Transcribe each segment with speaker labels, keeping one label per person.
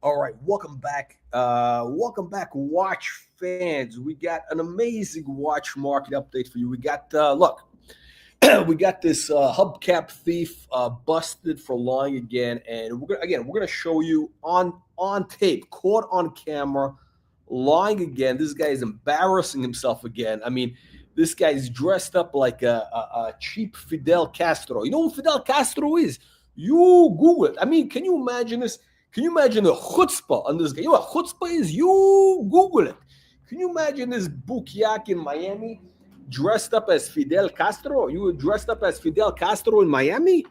Speaker 1: All right, welcome back. Welcome back, watch fans. We got an amazing watch market update for you. We got look, we got this hubcap thief busted for lying again, and we're gonna show you on tape, caught on camera, lying again. This guy is embarrassing himself again. I mean, this guy's dressed up like a cheap Fidel Castro. You know who Fidel Castro is? You Google it. I mean, can you imagine this? Can you imagine the chutzpah on this guy? You know what chutzpah is? You Google it. Can you imagine this bukiak in Miami dressed up as Fidel Castro? You were dressed up as Fidel Castro in Miami?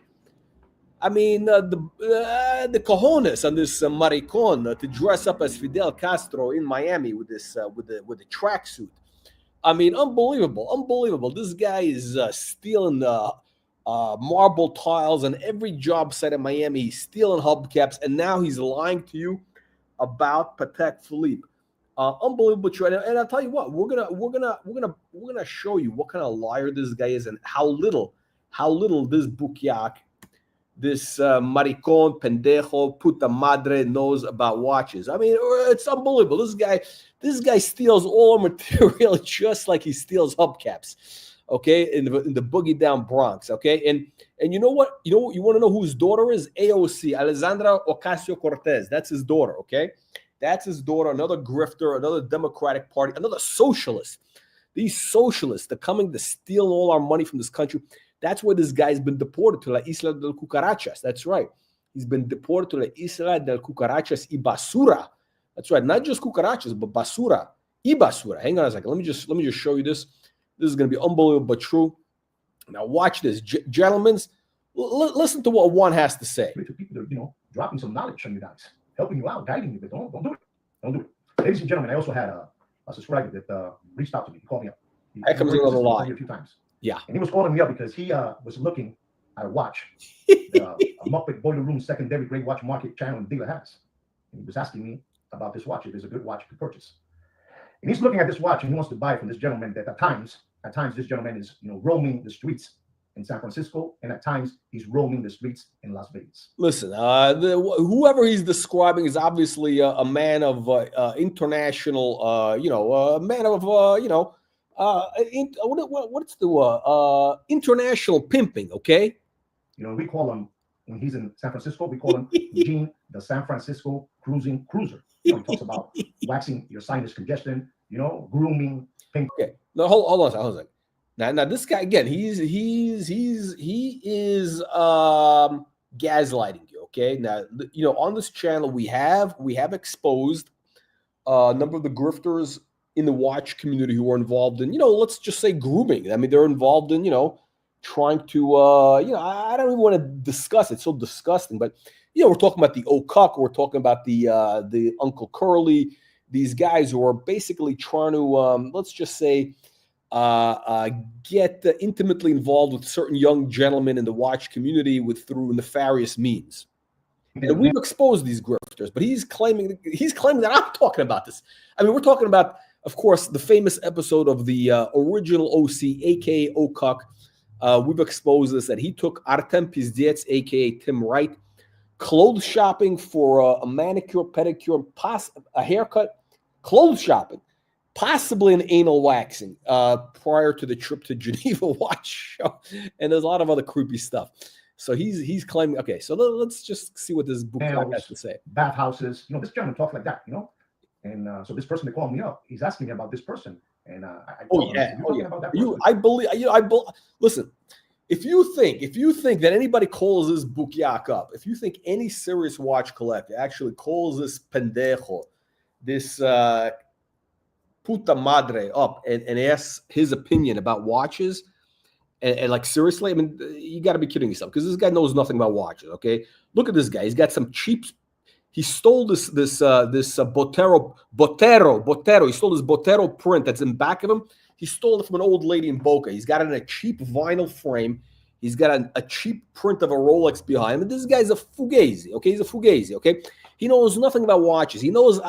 Speaker 1: I mean, the cojones on this maricon to dress up as Fidel Castro in Miami with this with the tracksuit. I mean, unbelievable. This guy is stealing marble tiles on every job site in Miami. He's stealing hubcaps, and now he's lying to you about Patek Philippe. Unbelievable trade. And I'll tell you what, we're gonna show you what kind of liar this guy is and how little this bukiak, this maricon, pendejo, puta madre knows about watches. I mean, it's unbelievable. This guy steals all material just like he steals hubcaps. Okay, in the boogie down Bronx. Okay, and you know what? You want to know who his daughter is? AOC, Alexandra Ocasio-Cortez. That's his daughter. Okay, that's his daughter. Another grifter, another Democratic Party, another socialist. These socialists, they're coming to steal all our money from this country. That's where this guy's been deported to, La Isla del Cucarachas. That's right. He's been deported to La Isla del Cucarachas y Basura. That's right. Not just cucarachas, but basura. Y basura. Hang on a second. Let me just show you this. This is going to be unbelievable but true. Now watch this, gentlemen. Listen to what Juan has to say.
Speaker 2: To people that are, dropping some knowledge on you guys, helping you out, guiding you, but don't do it. Don't do it. Ladies and gentlemen, I also had a subscriber that reached out to me. He called me up.
Speaker 1: That comes another lie.
Speaker 2: A few times.
Speaker 1: Yeah.
Speaker 2: And he was calling me up because he was looking at a watch, a Muppet Boiler Room secondary grade watch market channel and dealer has. And he was asking me about this watch, if there's a good watch to purchase. And he's looking at this watch and he wants to buy it from this gentleman that at times this gentleman is roaming the streets in San Francisco, and at times he's roaming the streets in Las Vegas.
Speaker 1: Listen, whoever he's describing is obviously a man of international, a man of what's the international pimping? Okay.
Speaker 2: We call him when he's in San Francisco. We call him Eugene, the San Francisco cruising cruiser. He talks about waxing your sinus congestion, grooming.
Speaker 1: Okay, no, hold on a second. Now this guy again, he is gaslighting you. Okay, now on this channel we have exposed a number of the grifters in the watch community who are involved in let's just say grooming. I mean, they're involved in trying to I don't even want to discuss it. It's so disgusting, but we're talking about the O'Cuck, we're talking about the Uncle Curly. These guys who are basically trying to, let's just say, get intimately involved with certain young gentlemen in the watch community through nefarious means. And we've exposed these grifters, but he's claiming that I'm talking about this. I mean, we're talking about, of course, the famous episode of the original OC, aka O'Cuck. We've exposed this, that he took Artem Pizdets, aka Tim Wright, clothes shopping for a manicure, pedicure, a haircut, clothes shopping, possibly an anal waxing prior to the trip to Geneva watch show. And there's a lot of other creepy stuff. So he's claiming, okay, so let's just see what this book has to say.
Speaker 2: Bathhouses, this gentleman talks like that, And so this person that called me up, he's asking me about this person. And I told him, about that person.
Speaker 1: Listen, if you think that anybody calls this bukiak up, if you think any serious watch collector actually calls this pendejo, this puta madre up and asks his opinion about watches, and like seriously, I mean, you got to be kidding yourself, because this guy knows nothing about watches. Okay, look at this guy. He's got some cheap. He stole this Botero. He stole this Botero print that's in back of him. He stole it from an old lady in Boca. He's got it in a cheap vinyl frame. He's got a cheap print of a Rolex behind him. And this guy's a fugazi. Okay, he's a fugazi. Okay, he knows nothing about watches. He knows,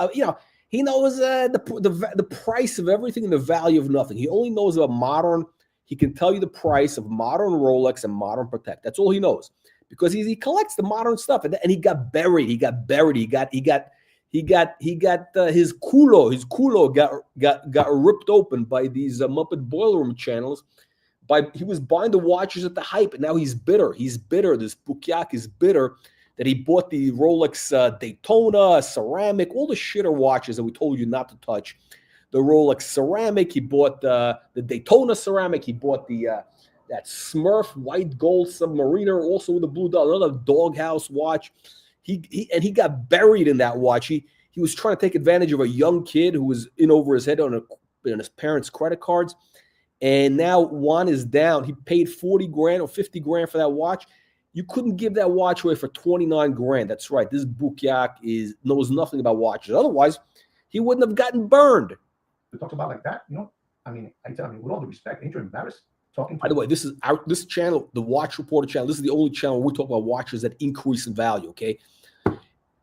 Speaker 1: he knows the price of everything and the value of nothing. He only knows about modern. He can tell you the price of modern Rolex and modern Patek. That's all he knows, because he collects the modern stuff. And he got buried. He got He got his culo got ripped open by these Muppet Boiler Room channels. He was buying the watches at the hype, and now he's bitter. He's bitter. This Bukiak is bitter that he bought the Rolex Daytona ceramic, all the shitter watches that we told you not to touch. The Rolex ceramic. He bought the Daytona ceramic. He bought that Smurf white gold Submariner, also with a blue dot, another doghouse watch. He got buried in that watch. He was trying to take advantage of a young kid who was in over his head on his parents' credit cards. And now Juan is down. He paid 40 grand or 50 grand for that watch. You couldn't give that watch away for 29 grand. That's right. This Bukiak knows nothing about watches. Otherwise, he wouldn't have gotten burned.
Speaker 2: To talk about like that, I mean, with all the respect, ain't you embarrassed talking to
Speaker 1: By the way, this channel, the Watch Reporter channel, this is the only channel where we talk about watches that increase in value, okay?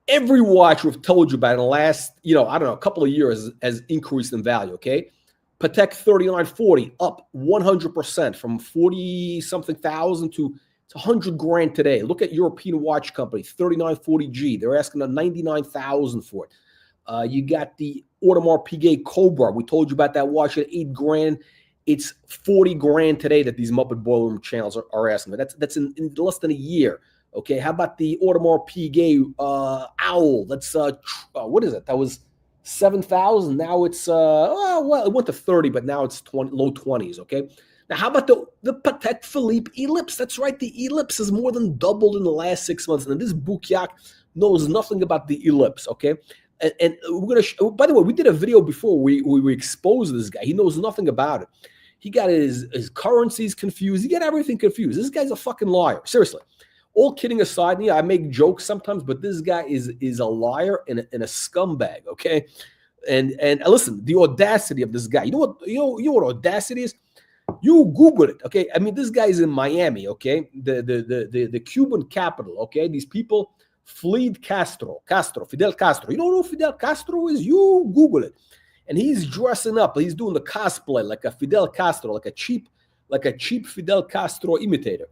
Speaker 1: Every watch we've told you about in the last, I don't know, a couple of years has increased in value, okay? Patek 3940 up 100% from 40-something thousand to 100 grand today. Look at European watch company, 3940G. They're asking $99,000 for it. You got the Audemars Piguet Cobra. We told you about that watch at 8 grand. It's 40 grand today that these Muppet Boiler Room channels are asking for. That's in less than a year. Okay, how about the Audemars Piguet Owl? That's what is it? That was 7,000. Now it's it went to 30, but now it's low 20s. Okay. Now how about the Patek Philippe Ellipse? That's right, the Ellipse has more than doubled in the last 6 months, and this Bukiak knows nothing about the Ellipse. Okay. And we're gonna. By the way, we did a video before we exposed this guy. He knows nothing about it. He got his currencies confused. He got everything confused. This guy's a fucking liar. Seriously. All kidding aside, I make jokes sometimes, but this guy is a liar and a scumbag. Okay, and listen, the audacity of this guy. You know what audacity is? You Google it. Okay, I mean this guy is in Miami. Okay, the Cuban capital. Okay, these people fled Fidel Castro. You don't know who Fidel Castro is? You Google it. And he's dressing up. He's doing the cosplay like a Fidel Castro, like a cheap Fidel Castro imitator.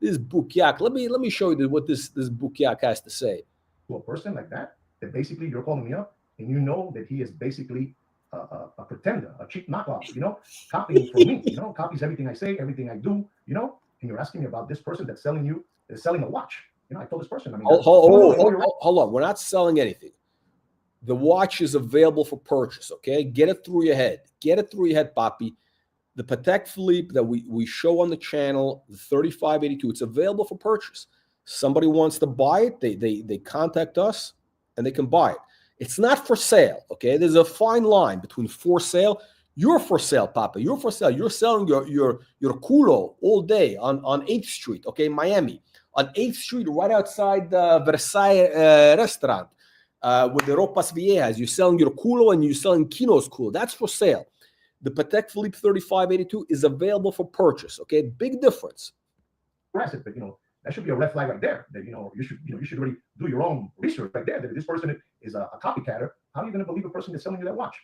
Speaker 1: This Bukiak. Let me show you what this Bukiak has to say.
Speaker 2: To a person like that basically you're calling me up, and you know that he is basically a pretender, a cheap knockoff. Copying from me. Copies everything I say, everything I do. And you're asking me about this person that's selling a watch. I told this person. I mean,
Speaker 1: hold on. We're not selling anything. The watch is available for purchase, okay? Get it through your head. Get it through your head, Papi. The Patek Philippe that we show on the channel, the 3582, it's available for purchase. Somebody wants to buy it, they contact us, and they can buy it. It's not for sale, okay? There's a fine line between for sale. You're for sale, Papi. You're for sale. You're selling your culo all day on 8th Street, okay, Miami. On 8th Street, right outside the Versailles restaurant. With the Ropas Viejas, you're selling your culo and you're selling Kino's culo. That's for sale. The Patek Philippe 3582 is available for purchase. Okay, big difference.
Speaker 2: But that should be a red flag right there. That you should really do your own research right there. That if this person is a copycatter, how are you going to believe a person that's selling you that watch?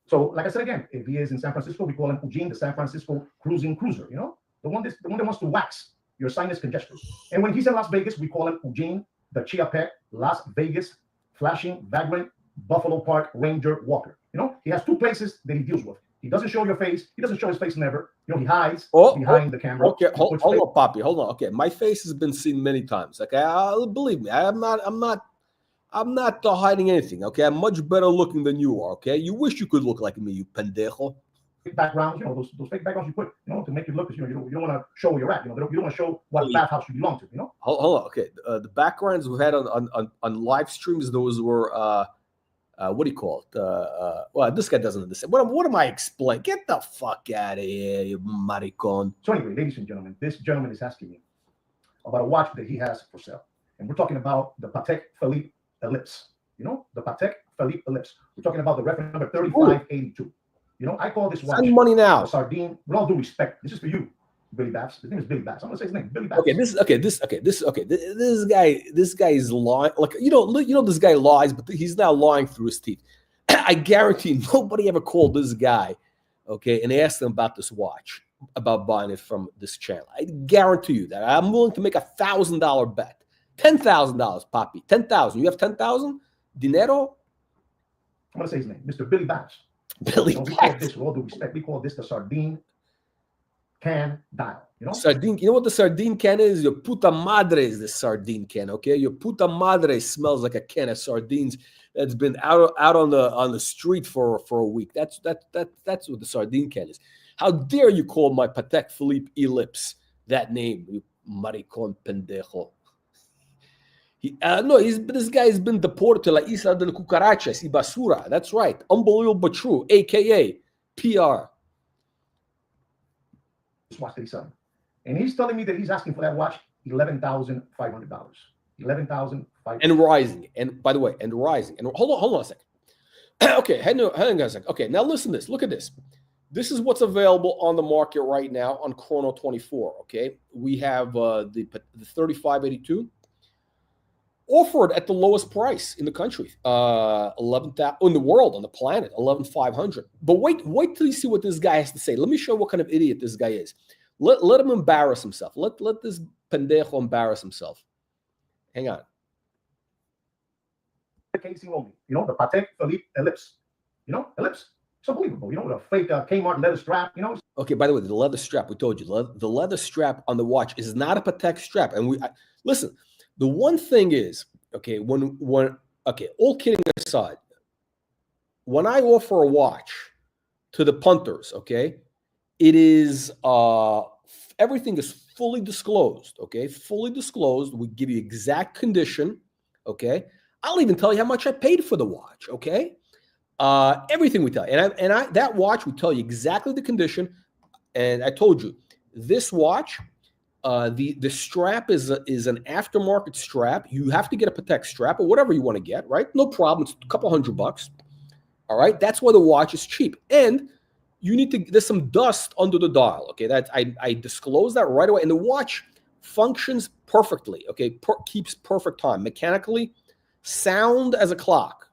Speaker 2: So, like I said again, if he is in San Francisco, we call him Eugene, the San Francisco cruising cruiser. The one that wants to wax your sinus congestion. And when he's in Las Vegas, we call him Eugene, the Chia Pet, Las Vegas flashing, vagrant, Buffalo Park Ranger Walker. He has two places that he deals with. He doesn't show your face. He doesn't show his face never. He hides behind the camera.
Speaker 1: Okay, hold on, Papi. Hold on. Okay, my face has been seen many times. Okay, believe me, I'm not hiding anything. Okay, I'm much better looking than you are. Okay, you wish you could look like me, you pendejo.
Speaker 2: Backgrounds, those fake backgrounds you put, to make you look, you don't want to show where you're at. You don't want to show what bathhouse you belong to.
Speaker 1: Hold on. Okay, the backgrounds we had on live streams, those were what do you call it? Well, this guy doesn't understand. What am I explaining? Get the fuck out of here, you maricon.
Speaker 2: So anyway, ladies and gentlemen, this gentleman is asking me about a watch that he has for sale, and we're talking about the Patek Philippe Ellipse. The Patek Philippe Ellipse. We're talking about the reference number 3582. I call this watch
Speaker 1: send money now.
Speaker 2: A sardine. With all due respect, this is for you, Billy Babs. His name is Billy Babs. I'm gonna say his name, Billy Babs.
Speaker 1: This guy is lying. Like this guy lies, but he's now lying through his teeth. I guarantee nobody ever called this guy, okay, and asked him about this watch, about buying it from this channel. I guarantee you that. I'm willing to make $1,000 bet. $10,000, Papi. 10,000. You have 10,000 dinero?
Speaker 2: I'm gonna say his name, Mr. Billy Babs.
Speaker 1: Billy
Speaker 2: We call
Speaker 1: Babs.
Speaker 2: this, with all due respect, we call this the sardine can dial. You know,
Speaker 1: Sardine. You know what the sardine can is? Your puta madre is the sardine can. Okay, your puta madre smells like a can of sardines that's been out on the street for a week. That's what the sardine can is. How dare you call my PATEK Philippe Ellipse that name, you maricon pendejo? This guy has been deported to La Isla Del Cucarachas, Basura. That's right. Unbelievable but true, aka PR.
Speaker 2: this watch that he's selling, and he's telling me that he's asking for that watch $11,500. $11,500
Speaker 1: and rising. And by the way, and rising. And hold on a second. Okay, hang on a second. Okay, now listen to this. Look at this. This is what's available on the market right now on Chrono 24. Okay, we have the 3582 offered at the lowest price in the country, 11,000 in the world, on the planet, 11,500. But wait till you see what this guy has to say. Let me show you what kind of idiot this guy is. Let him embarrass himself. Let this pendejo embarrass himself. Hang on.
Speaker 2: casing only. You know, the Patek Philippe Ellipse. You know, Ellipse. It's unbelievable. You know, the fake Kmart leather strap. You know.
Speaker 1: Okay. By the way, the leather strap. We told you the leather strap on the watch is not a Patek strap. And listen. The one thing is, okay, all kidding aside, when I offer a watch to the punters, okay, it is everything is fully disclosed. Okay, fully disclosed. We give you exact condition. Okay, I'll even tell you how much I paid for the watch. Okay, everything we tell you, and that watch we tell you exactly the condition. And I told you this watch. The strap is an aftermarket strap. You have to get a Patek strap or whatever you want to get, right? No problem. It's a couple $100. All right. That's why the watch is cheap. And you need to, there's some dust under the dial. Okay. That I disclose that right away. And the watch functions perfectly. Okay. Keeps perfect time. Mechanically, sound as a clock.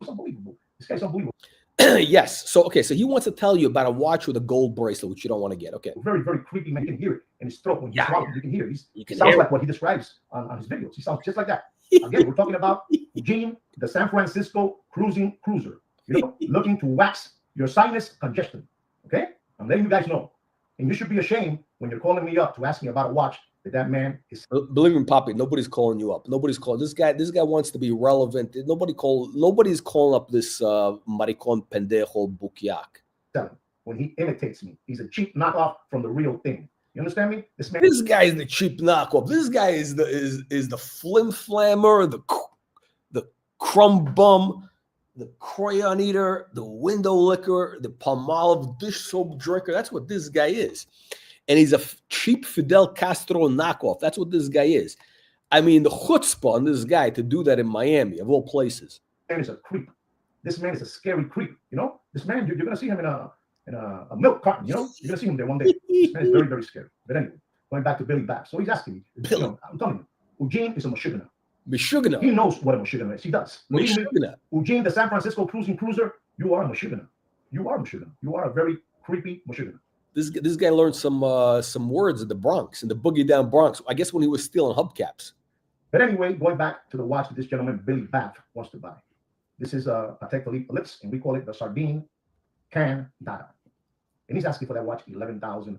Speaker 2: It's unbelievable. This guy's unbelievable.
Speaker 1: Yes. So he wants to tell you about a watch with a gold bracelet, which you don't want to get. Okay.
Speaker 2: Very, very creepy, man. You can hear it in his throat when he's swallowing. You can hear it. He
Speaker 1: sounds
Speaker 2: like what he describes on his videos. He sounds just like that. Again, we're talking about Eugene, the San Francisco cruising cruiser. You know, looking to wax your sinus congestion. Okay? I'm letting you guys know. And you should be ashamed when you're calling me up to ask me about a watch that man is.
Speaker 1: Believe me, Poppy, nobody's calling you up. Nobody's calling. This guy wants to be relevant. Nobody's calling up this maricon pendejo bukiak.
Speaker 2: When he imitates me, he's a cheap knockoff from the real thing. You understand me?
Speaker 1: This guy is the cheap knockoff. This guy is the flim flammer, the crumb bum, the crayon eater, the window licker, the Palmolive dish soap drinker. That's what this guy is. And he's a cheap Fidel Castro knockoff. That's what this guy is. I mean, the chutzpah on this guy to do that in Miami, of all places.
Speaker 2: This man is a creep. This man is a scary creep. You know, this man, you're going to see him in a milk carton. You know, you're going to see him there one day. This man is very, very scary. But anyway, going back to Billy Babs. So he's asking me, you know, I'm telling you, Eugene is a Mashugana.
Speaker 1: Mashugana.
Speaker 2: He knows what a Mashugana is. He does. Eugene, the San Francisco cruising cruiser, you are a Mashugana. You are a Mashugana. You are a very creepy Mashugana.
Speaker 1: This guy learned some words in the Bronx, in the boogie down Bronx. I guess when he was stealing hubcaps.
Speaker 2: But anyway, going back to the watch that this gentleman Billy Babs wants to buy. This is a Patek Philippe Ellipse, and we call it the sardine can dial. And he's asking for that watch $11,500.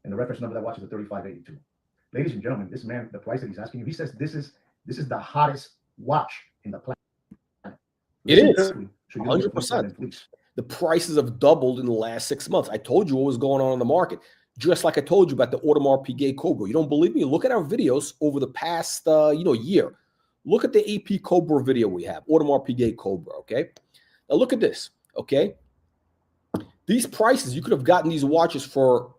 Speaker 2: And the reference number of that watch is a 3582. Ladies and gentlemen, this man, the price that he's asking you, he says this is the hottest watch in the planet.
Speaker 1: It is 100%. The prices have doubled in the last 6 months. I told you what was going on in the market, just like I told you about the Audemars Piguet Cobra. You don't believe me? Look at our videos over the past year. Look at the AP Cobra video we have, Audemars Piguet Cobra. Okay, now look at this. Okay, these prices, you could have gotten these watches for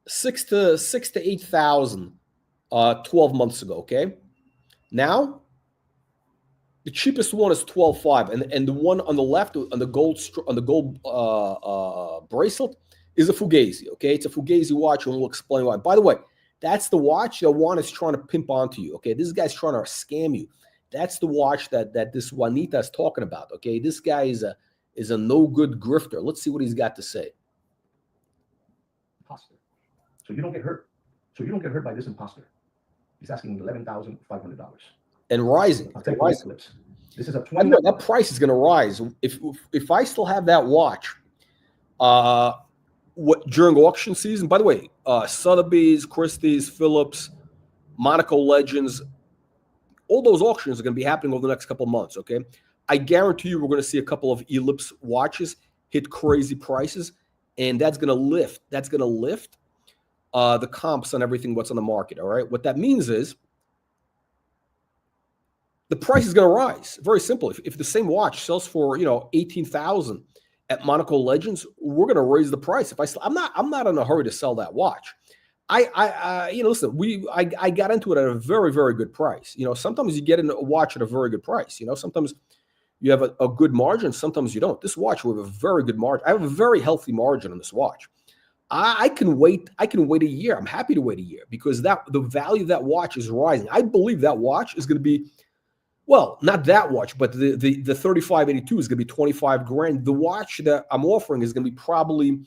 Speaker 1: six to 8,000 12 months ago. Okay, now the cheapest one is 12,500, and the one on the left on the gold bracelet is a Fugazi. Okay, it's a Fugazi watch, and we'll explain why. By the way, that's the watch that Juan is trying to pimp onto you. Okay, this guy's trying to scam you. That's the watch that this Juanita is talking about. Okay, this guy is a no good grifter. Let's see what he's got to say.
Speaker 2: Imposter. So you don't get hurt. So you don't get hurt by this imposter. He's asking $11,500.
Speaker 1: And rising.
Speaker 2: I'll take Ellipse. This is a
Speaker 1: I
Speaker 2: 20.
Speaker 1: know that price is going to rise. If I still have that watch, during auction season, by the way, Sotheby's, Christie's, Phillips, Monaco Legends, all those auctions are going to be happening over the next couple of months, okay? I guarantee you we're going to see a couple of Ellipse watches hit crazy prices, and that's going to lift. That's going to lift the comps on everything what's on the market, all right? What that means is the price is going to rise. Very simple. If the same watch sells for, 18,000 at Monaco Legends, we're going to raise the price. I'm not in a hurry to sell that watch. Listen, I got into it at a very, very good price. Sometimes you get in a watch at a very good price. Sometimes you have a good margin, sometimes you don't. This watch, we have a very good margin. I have a very healthy margin on this watch. I can wait. I can wait a year. I'm happy to wait a year because the value of that watch is rising. I believe that watch is going to be, well, not that watch, but the 3582 is going to be 25 grand. The watch that I'm offering is going to be probably,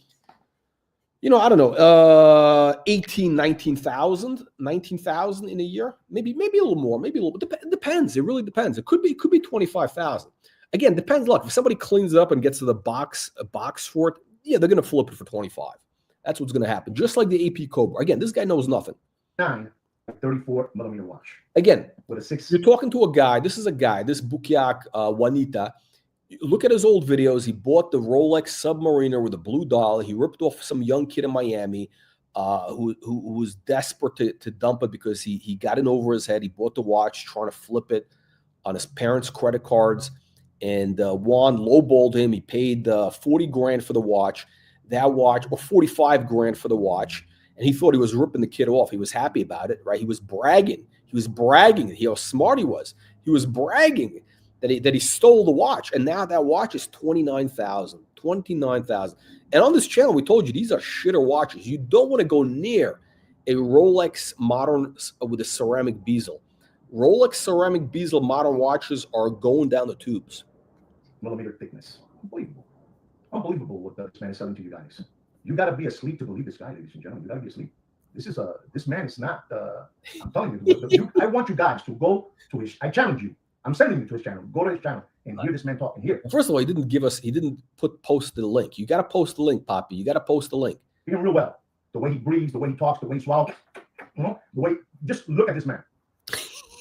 Speaker 1: I don't know, 18, 19,000 in a year, maybe a little more, maybe a little. It depends. It really depends. It could be 25,000. Again, depends. Look, if somebody cleans it up and gets to a box for it, yeah, they're going to flip it for 25. That's what's going to happen. Just like the AP Cobra. Again, this guy knows nothing.
Speaker 2: 34 millimeter watch.
Speaker 1: Again,
Speaker 2: with a 6.
Speaker 1: You're talking to a guy. This is a guy. This Bukiak Juanita. Look at his old videos. He bought the Rolex Submariner with a blue dial. He ripped off some young kid in Miami who was desperate to dump it because he got in over his head. He bought the watch, trying to flip it on his parents' credit cards. And Juan lowballed him. He paid 40 grand for the watch. That watch, or 45 grand for the watch. And he thought he was ripping the kid off. He was happy about it, right? He was bragging. How smart he was. He was bragging that he stole the watch. And now that watch is $29,000. And on this channel, we told you these are shitter watches. You don't want to go near a Rolex modern with a ceramic bezel. Rolex ceramic bezel modern watches are going down the tubes.
Speaker 2: Millimeter thickness. Unbelievable what this man is selling to you guys. You got to be asleep to believe this guy, ladies and gentlemen. You got to be asleep. This man is not, I'm telling you, I want you guys to go to his, I challenge you. I'm sending you to his channel. Go to his channel and hear this man talking here.
Speaker 1: First of all, he didn't post the link. You got to post the link, Poppy. You got to post the link.
Speaker 2: Hear him real well. The way he breathes, the way he talks, the way he swallows, just look at this man.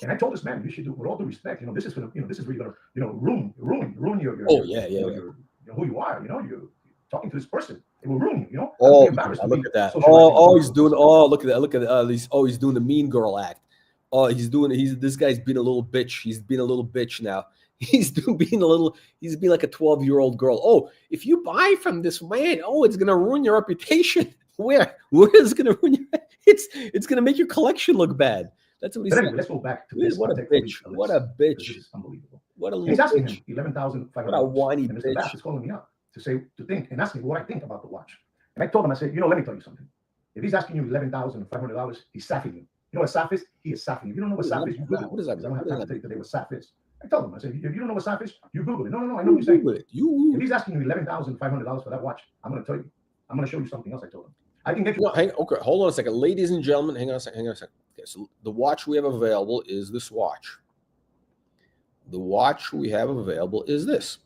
Speaker 2: And I told this man, you should do, with all due respect, this is gonna, this is really gonna, ruin your who you are. You're talking to this person. It will ruin you.
Speaker 1: Oh, look at that. He's doing. Oh, look at that. He's doing the mean girl act. Oh, this guy's being a little bitch. He's being a little bitch now. He's being like a 12-year-old girl. Oh, if you buy from this man, it's gonna ruin your reputation. Where is it gonna ruin your? It's gonna make your collection look bad. That's what he's saying.
Speaker 2: Let's go back to this.
Speaker 1: What a bitch. What a bitch.
Speaker 2: This is unbelievable.
Speaker 1: What a
Speaker 2: he's asking him $11,500.
Speaker 1: What a whiny
Speaker 2: bitch.
Speaker 1: Mr.
Speaker 2: Bass is calling me up to think and ask me what I think about the watch. And I told him, I said, let me tell you something. If he's asking you $11,500, he's sapping you. You know what SAF is? He is sapping you. If you don't know what SAF is, you Google it.
Speaker 1: What is that?
Speaker 2: I don't have time to tell you today what SAF is. I told him, I said, if you don't know what SAF is, you Google it. No, I know what you're saying. If he's asking you $11,500 for that watch, I'm going to tell you. I'm going to show you something else I told him. I can get you.
Speaker 1: Okay, hold on a second. Ladies and gentlemen, hang on a second. Okay, so the watch we have available is this watch. The watch we have available is this.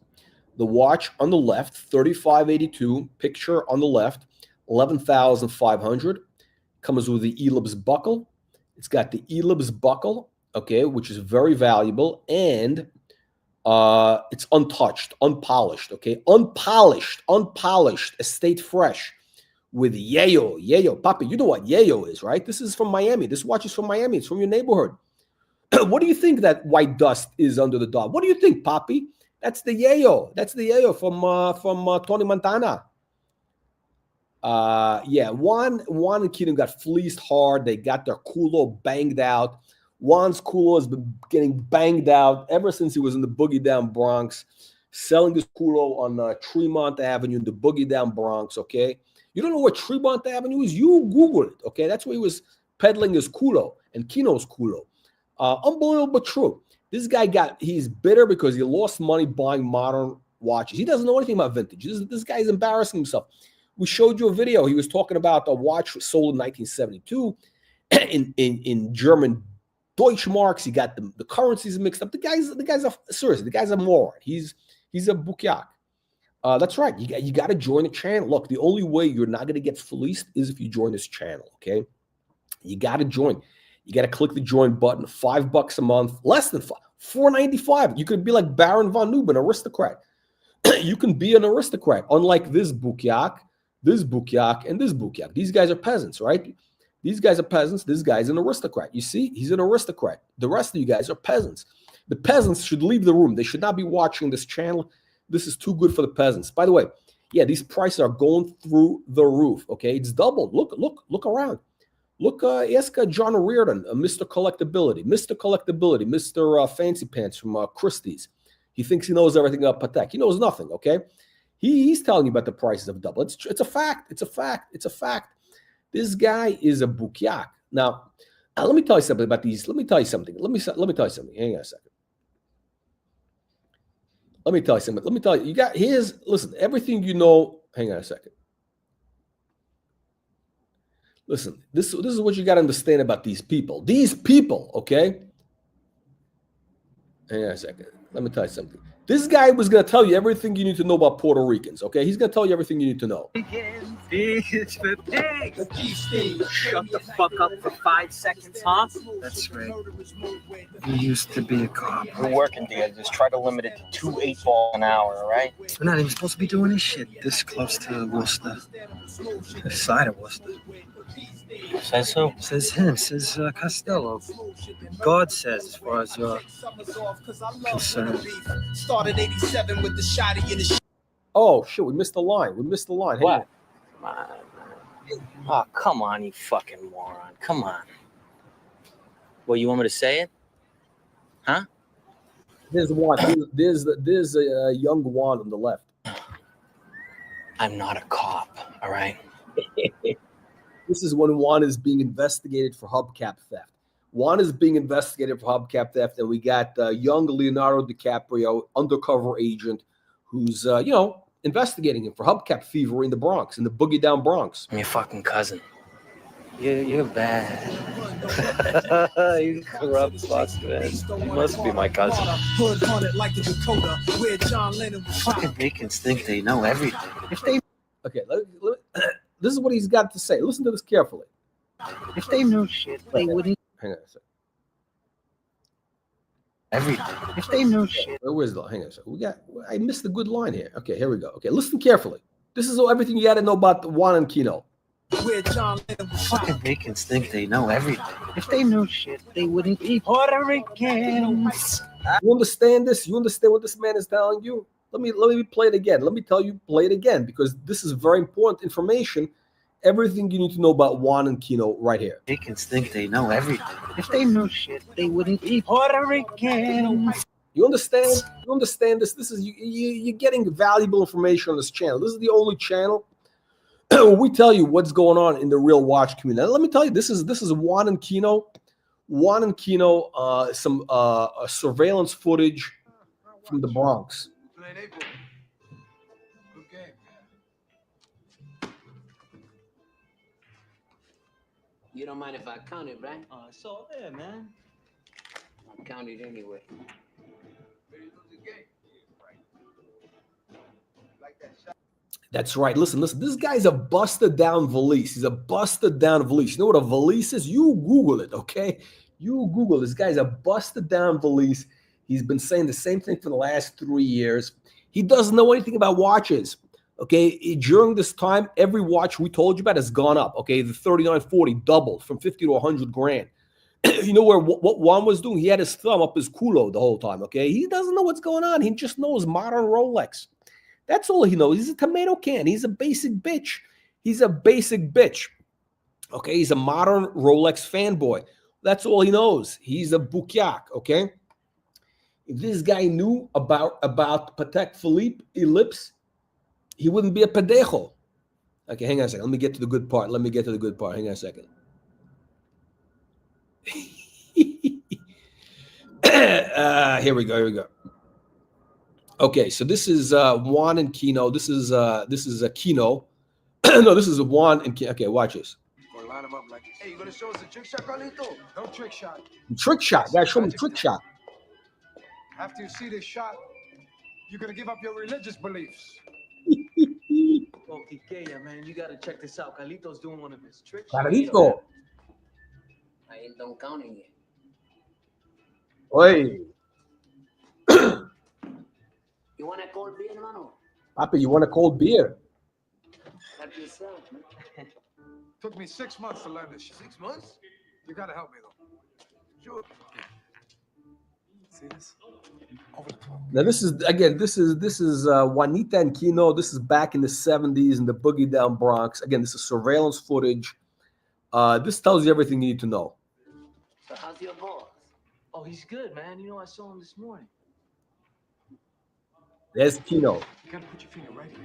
Speaker 1: The watch on the left, 3582, picture on the left, 11,500. Comes with the Ellipse buckle. It's got the Ellipse buckle, okay, which is very valuable, and it's untouched, unpolished, okay, unpolished, estate fresh with yayo. Papi, you know what yayo is, right? This is from Miami. This watch is from Miami. It's from your neighborhood. What do you think that white dust is under the dog? What do you think, Papi? That's the yayo. That's the yayo from Tony Montana. Juan and Kino got fleeced hard. They got their culo banged out. Juan's culo has been getting banged out ever since he was in the boogie down Bronx, selling this culo on Tremont Avenue in the boogie down Bronx, okay? You don't know what Tremont Avenue is? You Google it, okay? That's where he was peddling his culo and Kino's culo. Unbelievable but true. This guy he's bitter because he lost money buying modern watches. He doesn't know anything about vintage. This guy is embarrassing himself. We showed you a video. He was talking about a watch sold in 1972 in German Deutschmarks. He got the currencies mixed up. The guy's seriously, the guy's a moron. He's a bukiak. That's right. You got to join the channel. Look, the only way you're not going to get fleeced is if you join this channel. Okay, you got to join. You got to click the join button. $5 a month, less than $4.95. You could be like Baron von Neumann, aristocrat. You can be an aristocrat, unlike this bukiak, and this bukiak. These guys are peasants, right? These guys are peasants. This guy's an aristocrat. You see, he's an aristocrat. The rest of you guys are peasants. The peasants should leave the room. They should not be watching this channel. This is too good for the peasants. By the way, yeah, these prices are going through the roof. Okay, it's doubled. Look around. Look, ask John Reardon, Mr. Collectability, Mr. Fancy Pants from Christie's. He thinks he knows everything about Patek. He knows nothing. Okay, he's telling you about the prices of double. It's a fact. It's a fact. This guy is a bukiak. Now, let me tell you something about these. Let me tell you something. Hang on a second. Let me tell you something. You got listen, everything you know. Hang on a second. Listen, this is what you got to understand about these people. These people, okay? Hang on a second. Let me tell you something. This guy was going to tell you everything you need to know about Puerto Ricans, okay? He's going to tell you everything you need to know.
Speaker 3: It's for pigs. Shut the fuck up for 5 seconds, huh?
Speaker 4: That's right. You used to be a cop.
Speaker 3: We're working together. Just try to limit it to 2 8-ball an hour, all right?
Speaker 4: We're not even supposed to be doing this shit this close to Worcester. This side of Worcester.
Speaker 3: Says who?
Speaker 4: Says him. Says Costello. God says, as far as you're concerned.
Speaker 5: Started 87 with the shot in the
Speaker 1: Oh, shit, we missed the line. Hey,
Speaker 3: What? Come on, man. Oh, come on, you fucking moron. Come on. Well, you want me to say it? Huh?
Speaker 1: There's Juan. There's a young Juan on the left.
Speaker 3: I'm not a cop, all right?
Speaker 1: This is when Juan is being investigated for hubcap theft. Juan is being investigated for hubcap theft, and we got young Leonardo DiCaprio, undercover agent, who's investigating him for hubcap thievery in the Bronx, in the boogie down Bronx.
Speaker 3: I'm your fucking cousin.
Speaker 4: You're bad. You corrupt fuck, man. You must be my cousin. Fucking Ricans think they know everything. If they
Speaker 1: This is what he's got to say. Listen to this carefully.
Speaker 4: If they knew shit, they wouldn't.
Speaker 1: Hang on a second.
Speaker 4: Everything. If they knew shit.
Speaker 1: Where's the? Hang on a second. I missed a good line here. Okay, here we go. Okay, listen carefully. This is everything you got to know about Juan and Kino.
Speaker 4: Fucking Ricans think they know everything. If they knew shit, they wouldn't be Puerto Ricans.
Speaker 1: You understand this? You understand what this man is telling you? Let me play it again. Let me tell you, play it again, because this is very important information. Everything you need to know about Juan and Kino right here.
Speaker 4: Ricans think they know everything. If they knew shit, they wouldn't be Puerto Ricans.
Speaker 1: You understand? You understand this? This is you're getting valuable information on this channel. This is the only channel where we tell you what's going on in the real watch community. Now, let me tell you, this is Juan and Kino. Juan and Kino, some surveillance footage from the Bronx.
Speaker 6: You don't mind if I count it, right?
Speaker 3: It's all there, man.
Speaker 6: I'll count it anyway.
Speaker 1: That's right. Listen. This guy's a busted down valise. He's a busted down valise. You know what a valise is? You Google it, okay? You Google. This guy's a busted down valise. He's been saying the same thing for the last 3 years. He doesn't know anything about watches. Okay, during this time, every watch we told you about has gone up. Okay, the 3940 doubled from 50 to 100 grand. You know what Juan was doing? He had his thumb up his culo the whole time. Okay, he doesn't know what's going on. He just knows modern Rolex. That's all he knows. He's a tomato can. He's a basic bitch. Okay, he's a modern Rolex fanboy. That's all he knows. He's a bukiak. Okay, if this guy knew about Patek Philippe Ellipse, he wouldn't be a pendejo. Okay, hang on a second. Let me get to the good part. Hang on a second. Here we go. Okay, so this is Juan and Kino. This is a Kino. No, this is a Juan and Kino. Okay, watch this.
Speaker 7: For a lot of him up like, hey, you gonna show us a trick shot, Carlito? No trick shot.
Speaker 1: Trick shot. Guys, show me trick shot.
Speaker 7: After you see this shot, you're gonna give up your religious beliefs.
Speaker 4: Oh, Kikeya, man, you gotta check this out. Carlito's doing one of his tricks.
Speaker 1: Carlito.
Speaker 6: I ain't done counting yet.
Speaker 1: Oi.
Speaker 6: You want a cold beer, hermano?
Speaker 1: Papi, you want a cold beer?
Speaker 6: Help yourself, man.
Speaker 7: Took me 6 months to learn this shit. 6 months? You gotta help me though. Sure. See this? Over the top.
Speaker 1: Now this is Juanita and Kino. This is back in the 70s in the boogie down Bronx. Again, this is surveillance footage. This tells you everything you need to know.
Speaker 6: So how's your boss?
Speaker 4: Oh, he's good, man. You know, I saw him this morning.
Speaker 1: There's Kino.
Speaker 7: You gotta put your finger right here.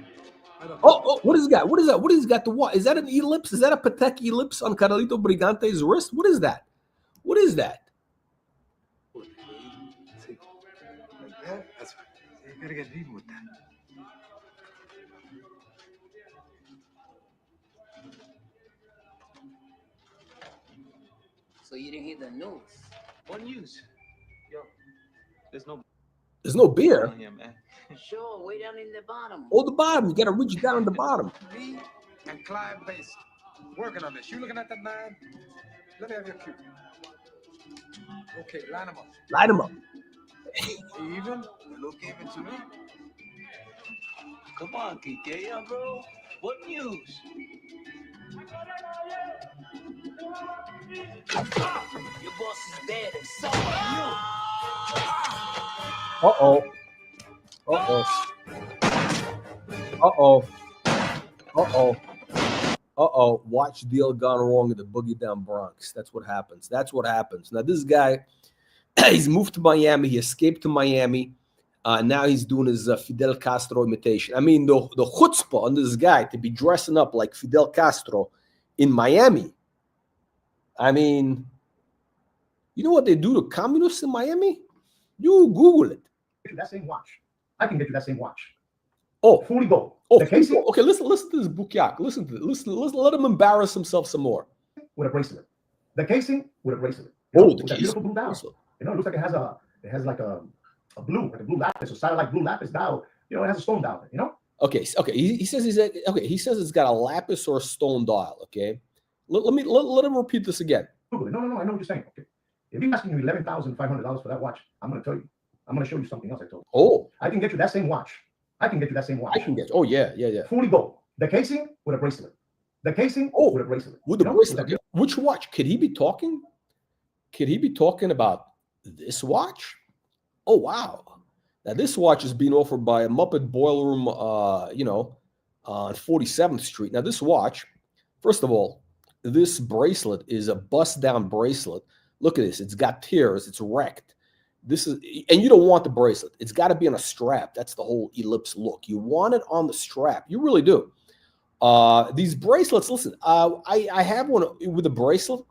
Speaker 7: Right up.
Speaker 1: Oh, what is that? What is that? What is got the what? Is that an ellipse? Is that a PATEK Ellipse on Carlito Brigante's wrist? What is that? What is that?
Speaker 7: See? Like that? That's right. See, you gotta get even with that.
Speaker 6: So you didn't hear the news?
Speaker 4: What news? Yo, there's
Speaker 1: There's
Speaker 4: no
Speaker 1: no beer.
Speaker 4: on here, man.
Speaker 6: Sure, way down in the bottom.
Speaker 1: Oh, the bottom. You gotta reach down the bottom.
Speaker 7: Me and Clive Basin working on this. You looking at that man? Let me have your cue. Okay, line him up.
Speaker 1: Light him up.
Speaker 7: Even? You look even to me.
Speaker 4: Come on, Kikeya, bro. What news?
Speaker 6: Your boss is dead and so are you.
Speaker 1: Uh-oh. Uh-oh. Uh-oh. Uh-oh. Uh-oh. Watch deal gone wrong in the boogie down Bronx. That's what happens. That's what happens. Now, this guy, he's moved to Miami. He escaped to Miami. Now he's doing his Fidel Castro imitation. I mean, the chutzpah on this guy to be dressing up like Fidel Castro in Miami. I mean, you know what they do to communists in Miami? You Google it.
Speaker 2: Get you that same watch. I can get you that same watch.
Speaker 1: Oh,
Speaker 2: Fully gold.
Speaker 1: oh,
Speaker 2: The casing
Speaker 1: okay. Listen to this bukiak. Listen to it. Listen. Let him embarrass himself some more.
Speaker 2: with a bracelet. The casing with a bracelet.
Speaker 1: Oh,
Speaker 2: With
Speaker 1: the
Speaker 2: that beautiful blue dial.
Speaker 1: bracelet.
Speaker 2: You know, it looks like it has like a blue lapis, a satellite blue lapis dial. You know, it has a stone dial. You know.
Speaker 1: Okay. He says He says it's got a lapis or a stone dial. Okay. Let him repeat this again.
Speaker 2: Google it. No. I know what you're saying. Okay. If you're asking me $11,500 for that watch, I'm going to tell you. I'm going to show you something else I told you.
Speaker 1: Oh,
Speaker 2: I can get you that same watch. I can get you that same watch.
Speaker 1: I can get. Oh yeah.
Speaker 2: Fully gold. The casing with a bracelet. The casing
Speaker 1: Oh,
Speaker 2: with a bracelet.
Speaker 1: with the
Speaker 2: You know,
Speaker 1: bracelet.
Speaker 2: with that-
Speaker 1: Which watch? Could he be talking? Could he be talking about this watch? Oh wow! Now this watch is being offered by a Muppet Boiler Room, on 47th Street. Now this watch, first of all, this bracelet is a bust-down bracelet. Look at this; it's got tears. It's wrecked. This is, and you don't want the bracelet. It's got to be on a strap. That's the whole Ellipse look. You want it on the strap. You really do. These bracelets. Listen, I have one with a bracelet.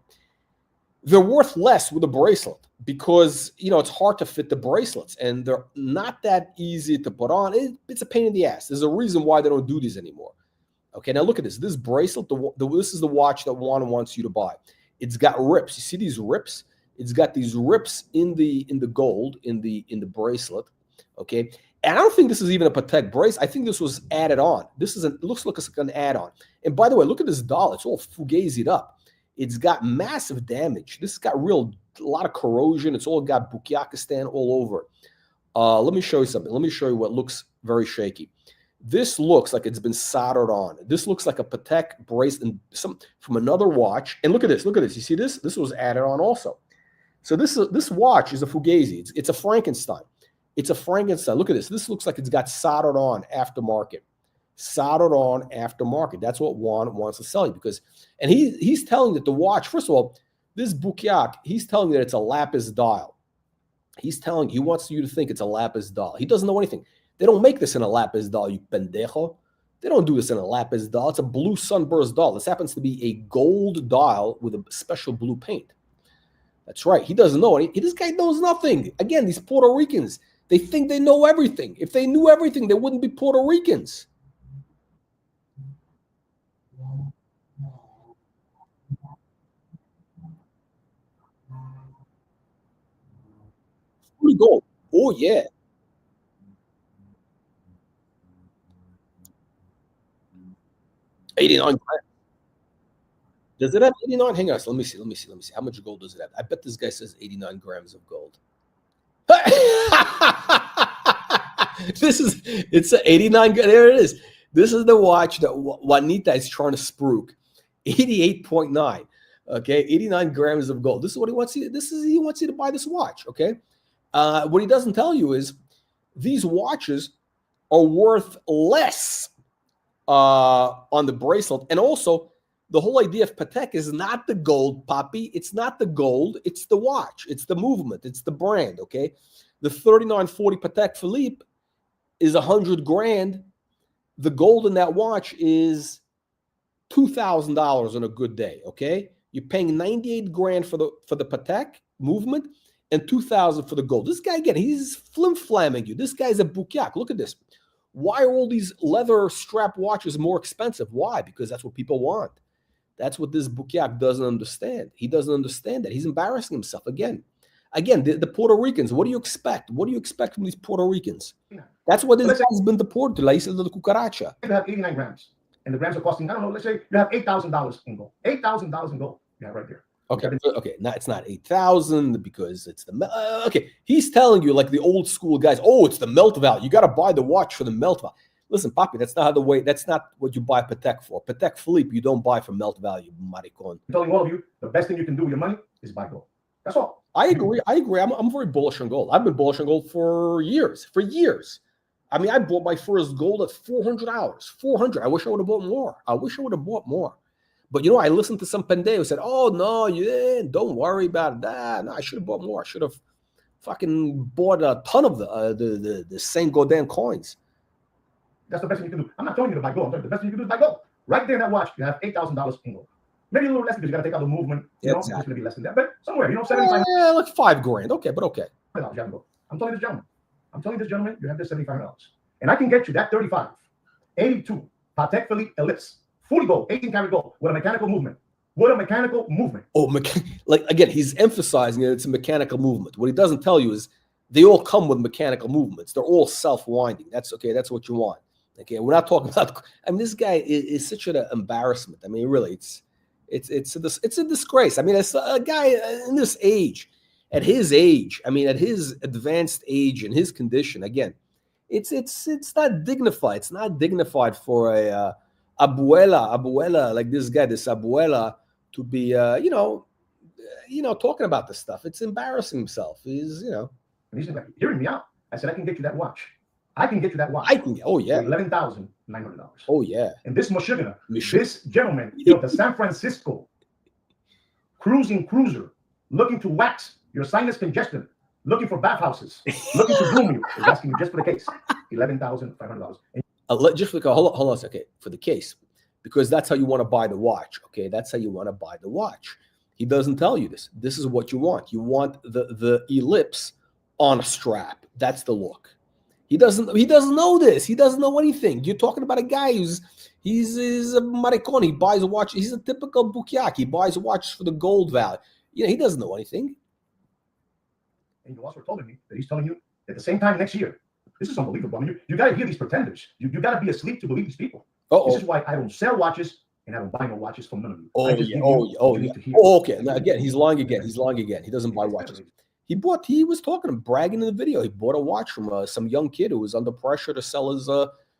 Speaker 1: They're worth less with a bracelet because, it's hard to fit the bracelets and they're not that easy to put on. It's a pain in the ass. There's a reason why they don't do these anymore. Okay, now look at this. This bracelet, this is the watch that Juan wants you to buy. It's got rips. You see these rips? It's got these rips in the gold, in the bracelet. Okay, and I don't think this is even a Patek brace. I think this was added on. It looks like it's an add-on. And by the way, look at this doll. It's all fugazied up. It's got massive damage. This has got a lot of corrosion. It's all got Bukiakistan all over it. Let me show you something. Let me show you what looks very shaky. This looks like it's been soldered on. This looks like a Patek brace and from another watch. And look at this. Look at this. You see this? This was added on also. So this watch is a Fugazi. It's a Frankenstein. It's a Frankenstein. Look at this. This looks like it's got soldered on aftermarket. Soldered on aftermarket. That's what Juan wants to sell you and he's telling that the watch, first of all, this Bukiak, he's telling that it's a lapis dial. He wants you to think it's a lapis dial. He doesn't know anything. They don't make this in a lapis dial, you pendejo. They don't do this in a lapis dial. It's a blue sunburst dial. This happens to be a gold dial with a special blue paint. That's right. He doesn't know any. This guy knows nothing. Again, these Puerto Ricans, they think they know everything. If they knew everything, they wouldn't be Puerto Ricans. fully gold. Oh yeah. $89. Does it have 89? Hang on, so let me see. How much gold does it have? I bet this guy says 89 grams of gold. It's a 89. There it is. This is the watch that Juanita is trying to spruik. 88.9. Okay, 89 grams of gold. This is what he wants you. He wants you to buy this watch. Okay, what he doesn't tell you is these watches are worth less on the bracelet, and also the whole idea of Patek is not the gold, Poppy. It's not the gold. It's the watch. It's the movement. It's the brand. Okay, the 3940 Patek Philippe is 100 grand. The gold in that watch is $2,000 on a good day. Okay, you're paying 98 grand for the Patek movement and 2,000 for the gold. This guy again, he's flim-flamming you. This guy's a bouquiac. Look at this. Why are all these leather strap watches more expensive? Why? Because that's what people want. That's what this bouquiac doesn't understand. He doesn't understand that. He's embarrassing himself again. Again, the Puerto Ricans, what do you expect? What do you expect from these Puerto Ricans? That's what this guy's been deported to, La Isla Del Cucarachas.
Speaker 2: You have 89 grams, and the grams are costing, I don't know, let's say you have $8,000 in gold. $8,000 in gold. Yeah, right there.
Speaker 1: Okay. Now it's not 8,000 because it's the okay. He's telling you like the old school guys. Oh, it's the melt value. You got to buy the watch for the melt value. Listen, Papi, that's not how the way. That's not what you buy Patek for. Patek Philippe, you don't buy for melt value, maricon.
Speaker 2: I'm telling all of you, the best thing you can do with your money is buy gold. That's all.
Speaker 1: I agree. I'm very bullish on gold. I've been bullish on gold for years. I mean, I bought my first gold at $400. 400. I wish I would have bought more. But you know, I listened to some pendejo who said, "Oh no, don't worry about that. No, I should have bought more. I should have fucking bought a ton of the Saint Gaudin coins."
Speaker 2: That's the best thing you can do. I'm not telling you to buy gold. The best thing you can do is buy gold. Right there in that watch, you have $8,000 in gold. Maybe a little less because you got to take out the movement. You know, it's going to be less than that. But somewhere, 75.
Speaker 1: Yeah, like $5,000. Okay, but okay.
Speaker 2: I'm telling this gentleman, you have this $75. And I can get you that 35, 82 Patek Philippe Ellipse, fully gold, 18 karat gold, with a mechanical movement. Oh,
Speaker 1: like again, he's emphasizing that it's a mechanical movement. What he doesn't tell you is they all come with mechanical movements. They're all self-winding. That's okay. That's what you want. Okay, we're not talking about. I mean, this guy is such an embarrassment. I mean, really, it's a disgrace. I mean, it's a guy in this age, at his age. I mean, at his advanced age and his condition. Again, it's not dignified. It's not dignified for a abuela like this guy, this abuela, to be talking about this stuff. It's embarrassing himself. He's
Speaker 2: And he's like, hearing me out. I said, I can get you that watch.
Speaker 1: Oh yeah.
Speaker 2: $11,900.
Speaker 1: Oh yeah.
Speaker 2: And this this gentleman, the San Francisco cruiser, looking to wax your sinus congestion, looking for bathhouses, looking to groom you, is asking you just for the case, $11,500.
Speaker 1: Just for hold on a second, for the case, because that's how you want to buy the watch. Okay, that's how you want to buy the watch. He doesn't tell you this. This is what you want. You want the ellipse on a strap. That's the look. He doesn't know this. He doesn't know anything. You're talking about a guy he's a maricon. He buys a watch. He's a typical bouquiac. He buys watches for the gold value. He doesn't know anything.
Speaker 2: And you also told me that he's telling you at the same time next year. This is unbelievable. I mean, you got to hear these pretenders. You got to be asleep to believe these people. This is why I don't sell watches and I don't buy no watches from none of you.
Speaker 1: Okay. Now, again, he's lying again. He doesn't buy watches. He was bragging in the video. He bought a watch from some young kid who was under pressure to sell his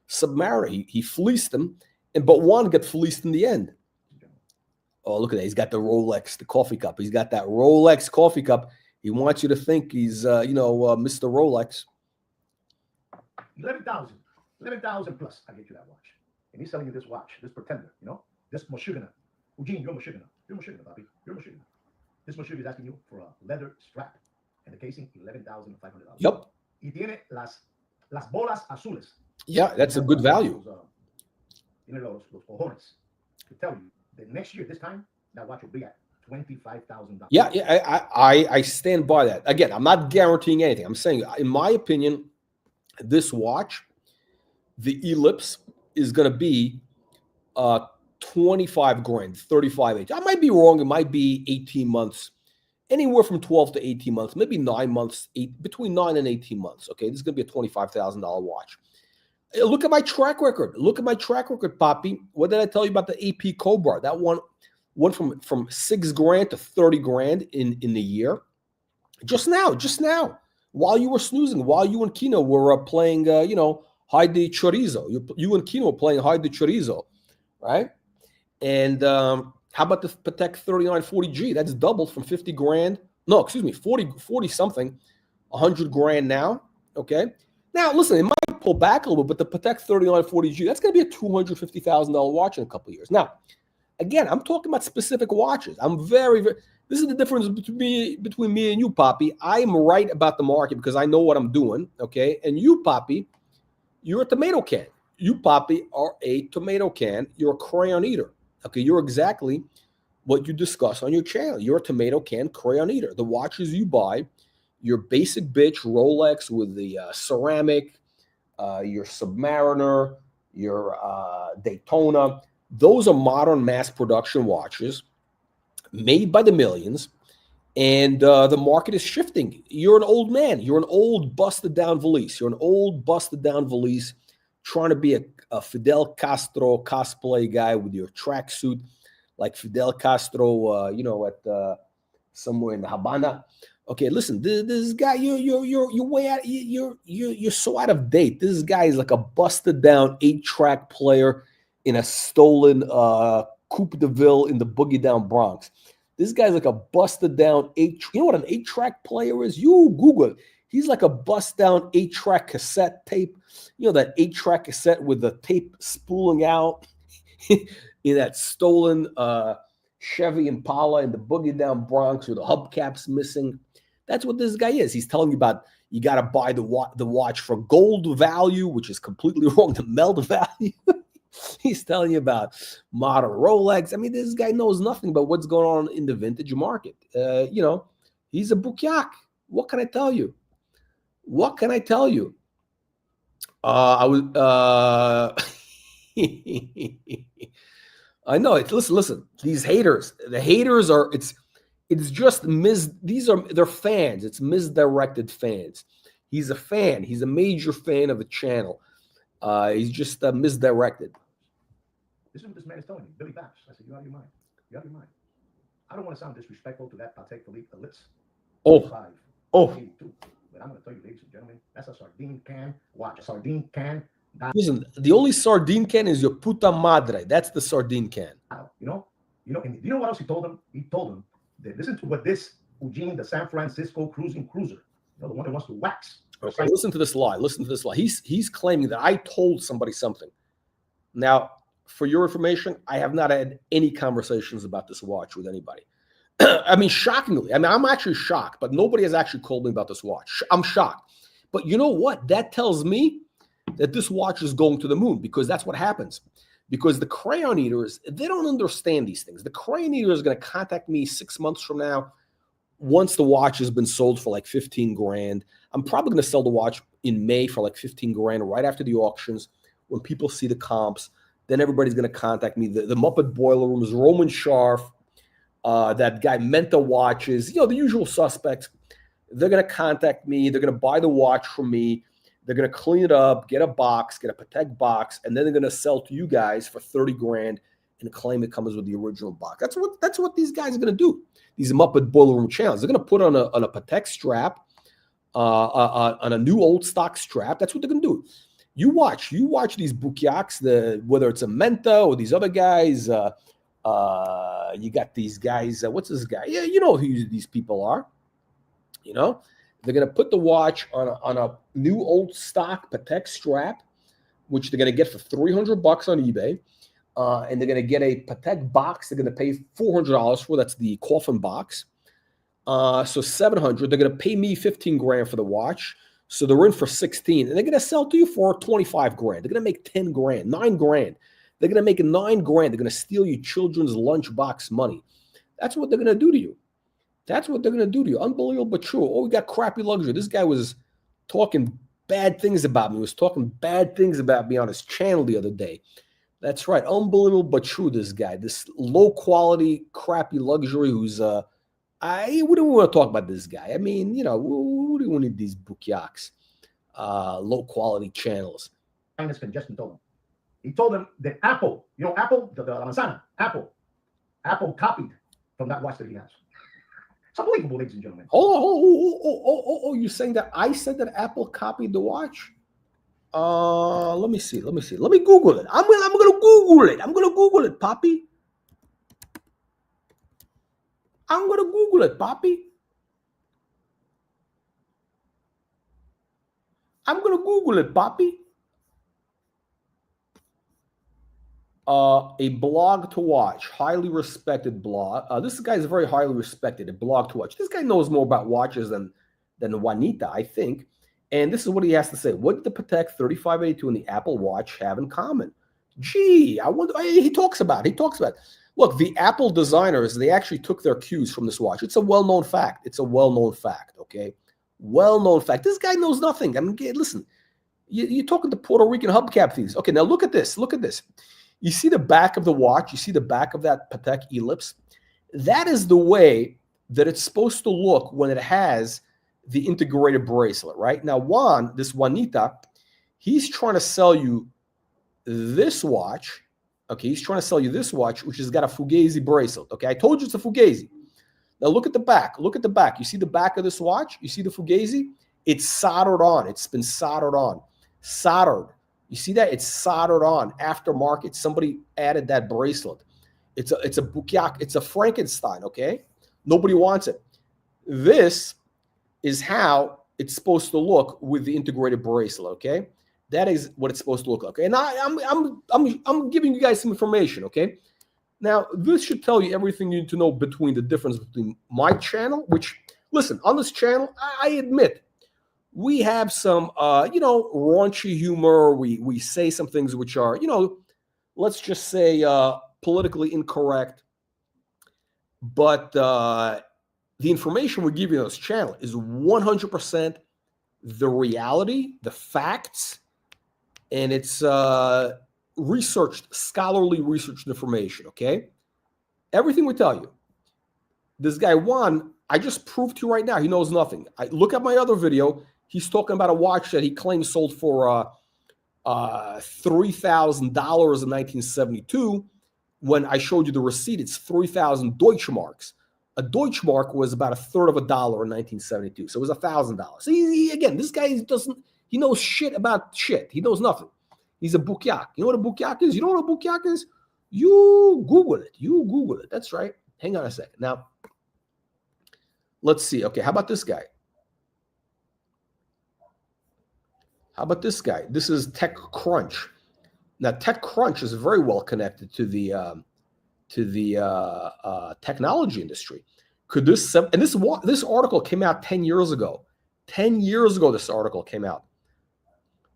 Speaker 1: Submariner. He fleeced him, but one got fleeced in the end. Oh, look at that. He's got the Rolex, the coffee cup. He's got that Rolex coffee cup. He wants you to think he's, Mr. Rolex.
Speaker 2: 11,000 plus. I get you that watch. And he's selling you this watch, this pretender, this Moshugana. Eugene, you're Moshugana. Bobby. You're Moshugana. This Moshugana is asking you for a leather strap. And the casing, $11,500.
Speaker 1: Yep.
Speaker 2: Y tiene las bolas azules.
Speaker 1: Yeah, that's a good value.
Speaker 2: Los cojones to tell you that next year, this time, that watch will be at $25,000.
Speaker 1: Yeah, I stand by that. Again, I'm not guaranteeing anything. I'm saying, in my opinion, this watch, the Ellipse, is going to be 25 grand, 35. I might be wrong. It might be 18 months. anywhere from 12 to 18 months, maybe 9 months, between 9 and 18 months. Okay, this is going to be a $25,000 watch. Look at my track record. Look at my track record, Poppy. What did I tell you about the AP Cobra? That one went from $6,000 to $30,000 in the year. Just now, while you were snoozing, while you and Kino were playing, hide the chorizo. You and Kino were playing hide the chorizo, right? And how about the PATEK 3940G? That's doubled from $50,000. No, excuse me, 40 something, $100,000 now. Okay. Now, listen, it might pull back a little bit, but the PATEK 3940G, that's going to be a $250,000 watch in a couple of years. Now, again, I'm talking about specific watches. I'm very, very, this is the difference between me and you, Poppy. I'm right about the market because I know what I'm doing, okay? And you, Poppy, you're a tomato can. You, Poppy, are a tomato can. You're a crayon eater, okay? You're exactly what you discuss on your channel. You're a tomato can crayon eater. The watches you buy, your basic bitch Rolex with the ceramic, your Submariner, your Daytona. Those are modern mass production watches made by the millions, and the market is shifting. You're an old man. You're an old busted down valise. You're an old busted down valise trying to be a Fidel Castro cosplay guy with your tracksuit like Fidel Castro, at somewhere in the Havana. Okay, listen, this guy, you're way out. You're so out of date. This guy is like a busted down 8-track player in a stolen Coupe de Ville in the boogie down Bronx. This guy's like a busted down 8. You know what an 8-track player is? You Google it. He's like a bust down 8-track cassette tape. You know that 8-track cassette with the tape spooling out in that stolen Chevy Impala in the boogie down Bronx with the hubcaps missing. That's what this guy is. He's telling you about you got to buy the watch for gold value, which is completely wrong, the melt value. He's telling you about modern Rolex. I mean, this guy knows nothing about what's going on in the vintage market. He's a bukyak. What can I tell you? What can I tell you? I know it. Listen. These haters. The haters are. It's just they're fans. It's misdirected fans. He's a fan. He's a major fan of the channel. He's just misdirected.
Speaker 2: This is what this man is telling me. Billy Baps. I said, you out of your mind. You out of your mind. I don't want to sound disrespectful to that PATEK PHILIPPE Ellipse.
Speaker 1: Oh.
Speaker 2: But I'm going to tell you, ladies and gentlemen, that's a sardine can watch. A sardine can.
Speaker 1: Listen, the only sardine can is your puta madre. That's the sardine can.
Speaker 2: And you know what else he told him? He told him that listen to what this Eugene, the San Francisco cruising cruiser, the one that wants to wax.
Speaker 1: Okay, listen to this lie. Listen to this lie. He's claiming that I told somebody something. Now, for your information, I have not had any conversations about this watch with anybody. I mean, shockingly, I'm actually shocked, but nobody has actually called me about this watch. I'm shocked. But you know what? That tells me that this watch is going to the moon, because that's what happens. Because the crayon eaters, they don't understand these things. The crayon eater is going to contact me 6 months from now once the watch has been sold for like $15,000. I'm probably going to sell the watch in May for like $15,000 right after the auctions when people see the comps. Then everybody's going to contact me. The Muppet Boiler Rooms, Roman Scharf, that guy Menta Watches, the usual suspects. They're going to contact me. They're going to buy the watch from me. They're going to clean it up, get a box, get a PATEK box, and then they're going to sell to you guys for $30,000 and claim it comes with the original box. That's what these guys are going to do. These Muppet Boiler Room channels. They're going to put on a PATEK strap, on a new old stock strap. That's what they're going to do. You watch these bukyaks, whether it's a Menta or these other guys. You got these guys. What's this guy? Yeah, you know who these people are. They're going to put the watch on a new old stock PATEK strap, which they're going to get for $300 on eBay. And they're going to get a PATEK box. They're going to pay $400 for. That's the coffin box. So $700. They're going to pay me $15,000 for the watch. So they're in for $16,000. And they're going to sell to you for $25,000. They're going to make $10,000, $9,000. They're going to make $9,000. They're going to steal your children's lunchbox money. That's what they're going to do to you. That's what they're going to do to you. Unbelievable, but true. Oh, we got crappy luxury. This guy was talking bad things about me. He was talking bad things about me on his channel the other day. That's right. Unbelievable, but true, this guy. This low-quality, crappy luxury who's We don't want to talk about this guy. I mean, you know, we don't need these bukyaks, low quality channels.
Speaker 2: Sinus congestion told him. He told him that Apple, you know, Apple, the manzana, Apple copied from that watch that he has. It's unbelievable, ladies and gentlemen.
Speaker 1: Oh, you're saying that I said that Apple copied the watch? Let me see. Let me Google it. I'm gonna Google it. I'm gonna Google it, Poppy. I'm gonna Google it, Poppy. I'm gonna Google it, Poppy. A blog to watch, highly respected blog. This guy is very highly respected. A blog to watch. This guy knows more about watches than Juanita, I think. And this is what he has to say. What did the PATEK 3582 and the Apple Watch have in common? Gee, I wonder. He talks about it. Look, the Apple designers, they actually took their cues from this watch. It's a well-known fact. Okay? Well-known fact. This guy knows nothing. I mean, listen, you're talking to Puerto Rican hubcap thieves. Okay, now look at this. You see the back of the watch? You see the back of that PATEK Ellipse? That is the way that it's supposed to look when it has the integrated bracelet, right? Now, Juanita, he's trying to sell you this watch. Okay, he's trying to sell you this watch, which has got a Fugazi bracelet. Okay, I told you it's a Fugazi. Now, look at the back. You see the back of this watch? You see the Fugazi? It's soldered on. It's been soldered on. Soldered. You see that? It's soldered on. Aftermarket. Somebody added that bracelet. It's a bukyak. It's a Frankenstein, okay? Nobody wants it. This is how it's supposed to look with the integrated bracelet, okay? That is what it's supposed to look like. And I'm giving you guys some information, okay? Now, this should tell you everything you need to know between the difference between my channel, which, listen, on this channel, I admit, we have some, raunchy humor. We say some things which are, let's just say politically incorrect. But the information we give you on this channel is 100% the reality, the facts, and it's scholarly researched information, okay? Everything we tell you. This guy, Juan, I just proved to you right now, he knows nothing. Look at my other video. He's talking about a watch that he claims sold for $3,000 in 1972. When I showed you the receipt, it's 3,000 Deutschmarks. A Deutschmark was about $0.33 in 1972, so it was $1,000. So again, this guy he knows shit about shit. He knows nothing. He's a bukyak. You know what a bukyak is? You know what a bukyak is? You Google it. That's right. Hang on a second. Now, let's see. Okay, how about this guy? This is TechCrunch. Now, TechCrunch is very well connected to the technology industry. Could this article came out 10 years ago. 10 years ago, this article came out.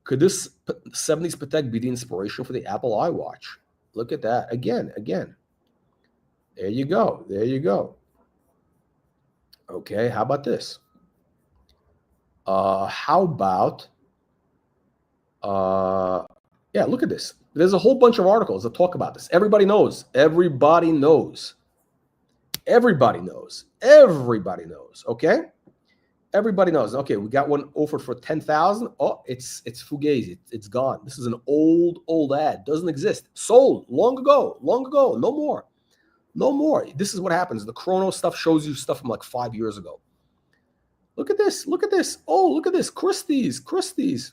Speaker 1: Could this 70s PATEK be the inspiration for the Apple iWatch? Look at that again. There you go. Okay, how about this? Yeah, look at this. There's a whole bunch of articles that talk about this. Everybody knows. Okay? Everybody knows. Okay, we got one offered for $10,000. Oh, it's Fugazi. It's gone. This is an old ad. Doesn't exist. Sold long ago. No more. This is what happens. The Chrono stuff shows you stuff from like 5 years ago. Look at this. Oh, look at this. Christie's. It's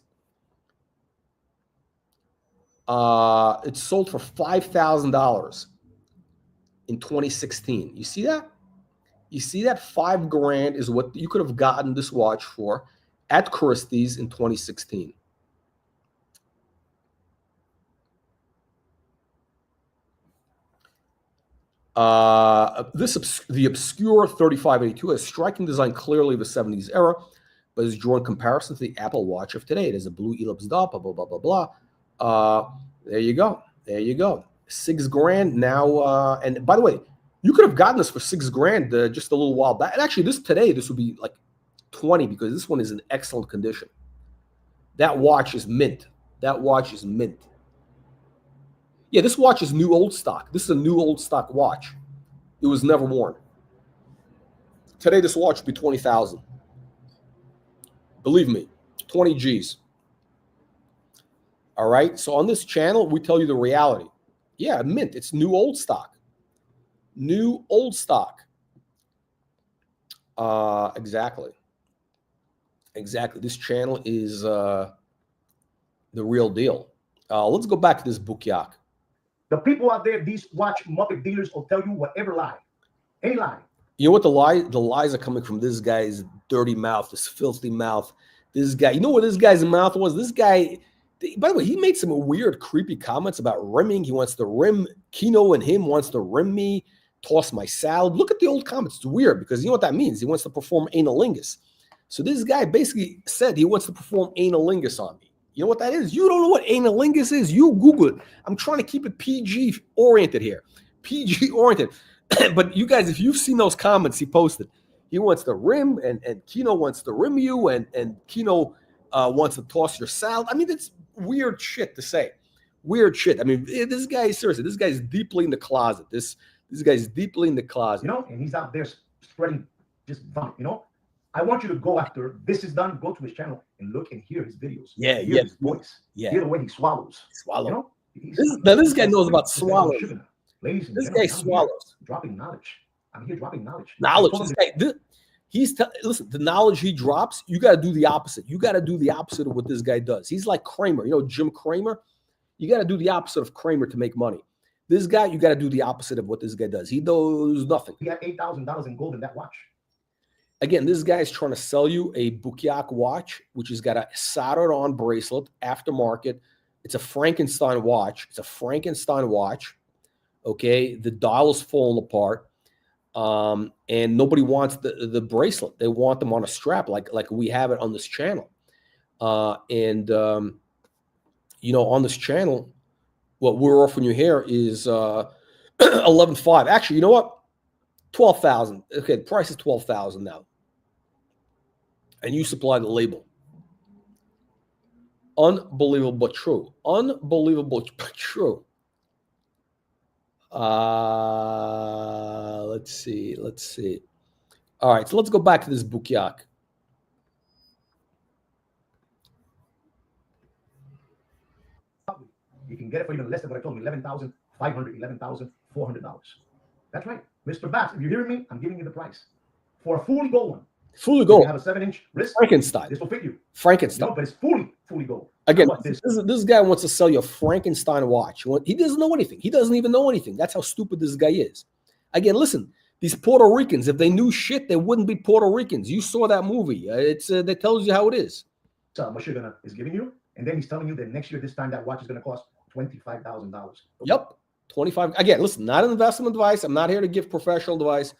Speaker 1: sold for $5,000 in 2016. You see that? $5,000 is what you could have gotten this watch for at Christie's in 2016. The obscure 3582 has striking design clearly of the 70s era, but is drawn comparison to the Apple Watch of today. It is a blue Ellipse dot, blah, blah, blah, blah, blah. There you go. $6,000 now. And by the way, you could have gotten this for $6,000 just a little while back. And actually, this would be like 20 because this one is in excellent condition. That watch is mint. Yeah, this watch is new old stock. This is a new old stock watch. It was never worn. Today, this watch would be 20,000. Believe me, 20 G's. All right. So on this channel, we tell you the reality. Yeah, mint. It's new old stock. New old stock. Exactly. Exactly. This channel is the real deal. Let's go back to this bukyak.
Speaker 2: The people out there, these watch Muppet dealers will tell you whatever lie. Any lie.
Speaker 1: You know what the lies are coming from this guy's dirty mouth, this filthy mouth. This guy, you know what this guy's mouth was? This guy, by the way, he made some weird, creepy comments about rimming. He wants to rim, Kino and him wants to rim me, toss my salad. Look at the old comments. It's weird because you know what that means? He wants to perform analingus. So this guy basically said he wants to perform analingus on me. You know what that is? You don't know what analingus is? You Google it. I'm trying to keep it PG oriented here. PG oriented. But you guys, if you've seen those comments he posted, he wants to rim and Kino wants to rim you and Kino wants to toss your salad. I mean, it's weird shit to say. Weird shit. I mean, this guy, seriously, this guy's deeply in the closet. This guy's deeply in the closet.
Speaker 2: You know, and he's out there spreading just vomit, you know. I want you to go after this is done, go to his channel and look and hear his videos.
Speaker 1: Yeah,
Speaker 2: hear his voice.
Speaker 1: Yeah.
Speaker 2: Hear the way he swallows.
Speaker 1: Swallow.
Speaker 2: You know,
Speaker 1: this guy knows about swallows.
Speaker 2: Ladies and
Speaker 1: this guy swallows.
Speaker 2: Dropping knowledge. I'm here dropping knowledge.
Speaker 1: Knowledge. Listen, the knowledge he drops, you got to do the opposite. You got to do the opposite of what this guy does. He's like Kramer. You know, Jim Kramer? You got to do the opposite of Kramer to make money. This guy, you got to do the opposite of what this guy does. He does nothing.
Speaker 2: He had $8,000 in gold in that watch.
Speaker 1: Again, this guy is trying to sell you a bukyak watch, which has got a soldered-on bracelet, aftermarket. It's a Frankenstein watch. It's a Frankenstein watch. Okay, the dial is falling apart, and nobody wants the bracelet. They want them on a strap, like we have it on this channel. You know, on this channel, what we're offering you here is 11.5. Actually, you know what? 12,000. Okay, the price is 12,000 now, and you supply the label. Unbelievable but true. Unbelievable but true. Let's see. All right, so let's go back to this bukyak.
Speaker 2: You can get it for even less than what I told you, $11,500, $11,400. That's right. Mr. Bass, if you're hearing me, I'm giving you the price. For a fully gold one.
Speaker 1: Fully gold.
Speaker 2: You have a 7-inch wrist.
Speaker 1: Frankenstein.
Speaker 2: This will fit you.
Speaker 1: Frankenstein.
Speaker 2: No, but it's fully gold.
Speaker 1: Again, this guy wants to sell you a Frankenstein watch. He doesn't know anything. He doesn't even know anything. That's how stupid this guy is. Again, listen, these Puerto Ricans, if they knew shit, they wouldn't be Puerto Ricans. You saw that movie. That tells you how it is.
Speaker 2: So Michigan is giving you, and then he's telling you that next year, this time, that watch is going to cost $25,000.
Speaker 1: Yep, 25. Again, listen, not an investment advice. I'm not here to give professional advice.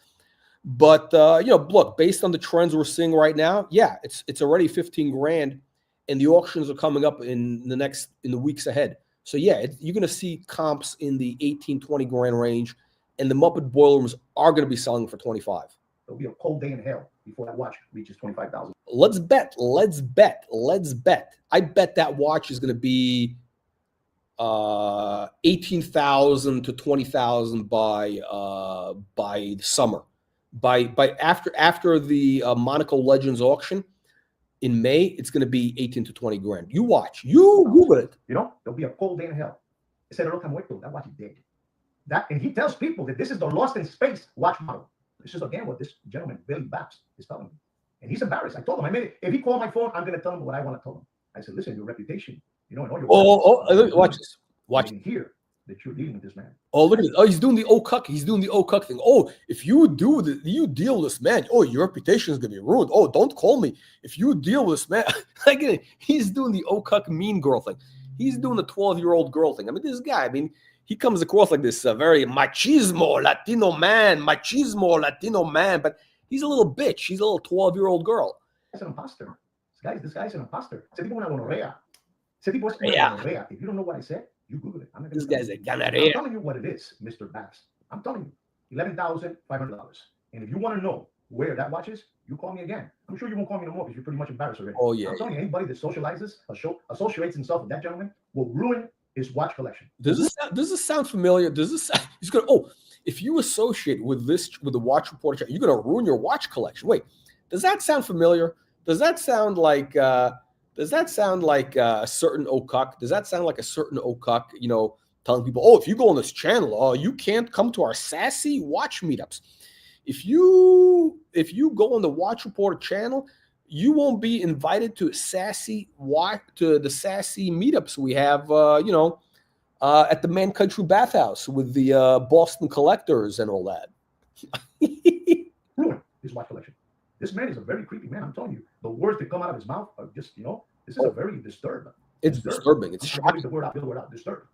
Speaker 1: But, you know, look, based on the trends we're seeing right now, yeah, it's already 15 grand, and the auctions are coming up in the weeks ahead. So, yeah, you're going to see comps in the 18, 20 grand range, and the Muppet boiler rooms are going to be selling for 25.
Speaker 2: It'll be a cold day in hell before that watch reaches 25,000.
Speaker 1: Let's bet. I bet that watch is going to be 18,000 to 20,000 by the summer. By after the Monaco Legends auction in May, it's going to be 18 to 20 grand. You watch. You Google it.
Speaker 2: You know, there'll be a cold day in hell. It said, that watch is dead. And he tells people that this is the lost in space watch model. This is again what this gentleman, Billy Babs, is telling me. And he's embarrassed. I told him, if he called my phone, I'm going to tell him what I want to tell him. I said, listen, your reputation, you know, and all your
Speaker 1: watch this. Watch
Speaker 2: it. Here that you're dealing with this man.
Speaker 1: Oh, look at this. Oh, he's doing the cuck. He's doing the cuck thing. Oh, if you deal with this man, oh, your reputation is going to be ruined. Oh, don't call me. If you deal with this man, he's doing the cuck mean girl thing. He's doing the 12-year-old girl thing. I mean, this guy, he comes across like this very machismo Latino man, but he's a little bitch. He's a little 12-year-old girl.
Speaker 2: He's an imposter. This guy's an imposter. If you don't know what I said, you Google it.
Speaker 1: This guy's a
Speaker 2: gonorrhea. I'm telling you what it is, Mr. Bass. I'm telling you, $11,500. And if you want to know where that watch is, you call me again. I'm sure you won't call me no more because you're pretty much embarrassed already.
Speaker 1: Oh, yeah.
Speaker 2: I'm telling you, anybody that associates himself with that gentleman will ruin his watch collection.
Speaker 1: Does this sound familiar? He's going, oh, if you associate with the Watch Reporter channel, you're going to ruin your watch collection. Wait, does that sound familiar? Does that sound like a certain Okuk? Does that sound like a certain Okuk, telling people, oh, if you go on this channel, you can't come to our sassy watch meetups. If you go on the Watch Reporter channel, you won't be invited to the sassy meetups we have, at the Man Country Bathhouse with the Boston Collectors and all that.
Speaker 2: Ruin his watch collection. This man is a very creepy man. I'm telling you, the words that come out of his mouth are just, this is a very disturbing.
Speaker 1: It's disturbing. It's
Speaker 2: shocking. The word out. Disturbed.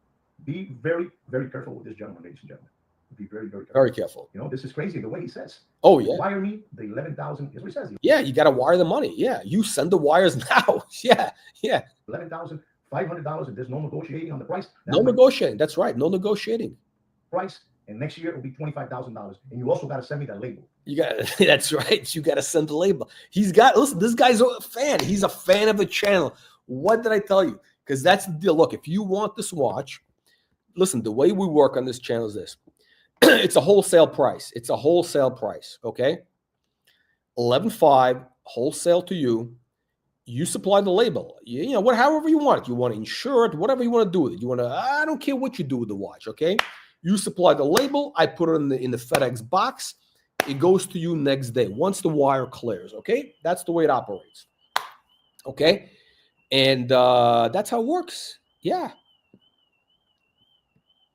Speaker 2: Be very, very careful with this gentleman, ladies and gentlemen. Be very, very careful.
Speaker 1: Very careful.
Speaker 2: This is crazy the way he says.
Speaker 1: Oh, yeah.
Speaker 2: Wire me the 11,000. Here's what he says.
Speaker 1: Yeah, you got to wire the money. Yeah, you send the wires now. Yeah.
Speaker 2: $11,500, and there's no negotiating on the price.
Speaker 1: No negotiating. That's right. No negotiating.
Speaker 2: Price, and next year it will be $25,000. And you also got to send me that label.
Speaker 1: That's right. You got to send the label. Listen, this guy's a fan. He's a fan of the channel. What did I tell you? Because that's the deal. Look, if you want this watch, listen, the way we work on this channel is this. It's a wholesale price. It's a wholesale price, okay? $11,500 wholesale to you. You supply the label. However you want it. You want to insure it, whatever you want to do with it. I don't care what you do with the watch, okay? You supply the label. I put it in the FedEx box. It goes to you next day once the wire clears, okay? That's the way it operates, okay? And that's how it works. Yeah.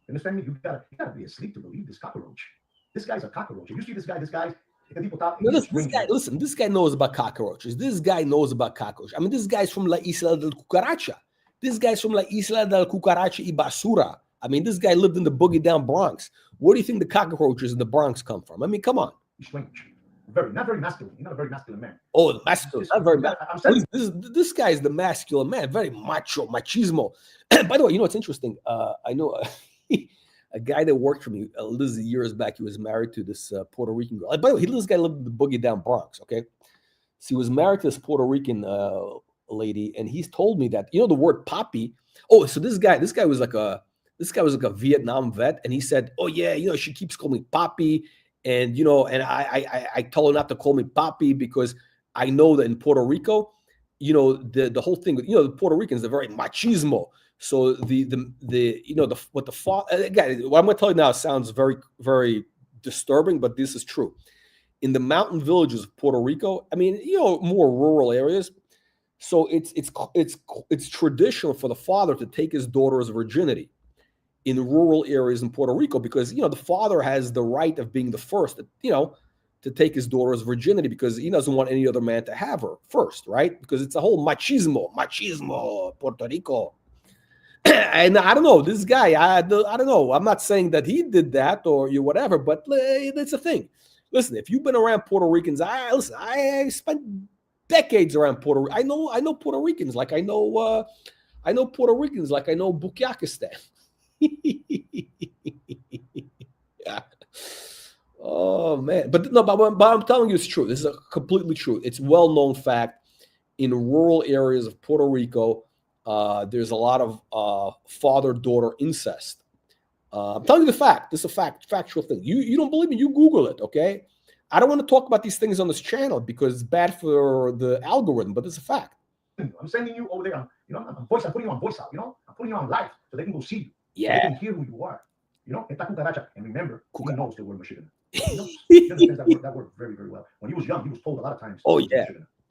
Speaker 2: Understand me? You gotta be asleep to believe this cockroach. This guy's a cockroach. If you see this guy,
Speaker 1: this guy knows about cockroaches. This guy knows about cockroaches. I mean, this guy's from La Isla del Cucarachas. This guy's from La Isla del Cucarachas y Basura. I mean, this guy lived in the boogie down Bronx. Where do you think the cockroaches in the Bronx come from? I mean, come on.
Speaker 2: He's strange. Not very masculine. You're not a very masculine man.
Speaker 1: Oh, masculine. Not very masculine. This guy is the masculine man. Very macho, machismo. By the way, it's interesting. I know a guy that worked for me years back. He was married to this Puerto Rican girl. By the way, this guy lived in the boogie down Bronx. Okay, so he was married to this Puerto Rican lady, and he's told me that the word "poppy." Oh, so this guy was like a Vietnam vet, and he said, "Oh yeah, she keeps calling me Poppy." And and I told her not to call me Poppy because I know that in Puerto Rico, the whole thing, the Puerto Ricans, they're very machismo. So again, what I'm going to tell you now sounds very, very disturbing, but this is true. In the mountain villages of Puerto Rico, I mean, more rural areas. So it's traditional for the father to take his daughter's virginity in rural areas in Puerto Rico because, the father has the right of being the first, to take his daughter's virginity because he doesn't want any other man to have her first, right? Because it's a whole machismo, Puerto Rico. And I don't know, this guy, I don't know. I'm not saying that he did that or whatever, but it's a thing. Listen, if you've been around Puerto Ricans, I spent decades around Puerto Rico. I know Puerto Ricans like I know Puerto Ricans like I know Bukakistan. Yeah. Oh man, but I'm telling you, it's true. This is completely true. It's well-known fact in rural areas of Puerto Rico. There's a lot of father-daughter incest. I'm telling you the fact. This is a factual thing. You don't believe me? You Google it, okay? I don't want to talk about these things on this channel because it's bad for the algorithm, but it's a fact.
Speaker 2: I'm sending you over there. I'm putting you on voice out. I'm putting you on live so they can go see you.
Speaker 1: Yeah.
Speaker 2: They can hear who you are. Esta cucaracha. And remember, he knows the word Michigan. He understands that word very, very well. When he was young, he was told a lot of times.
Speaker 1: Oh, yeah.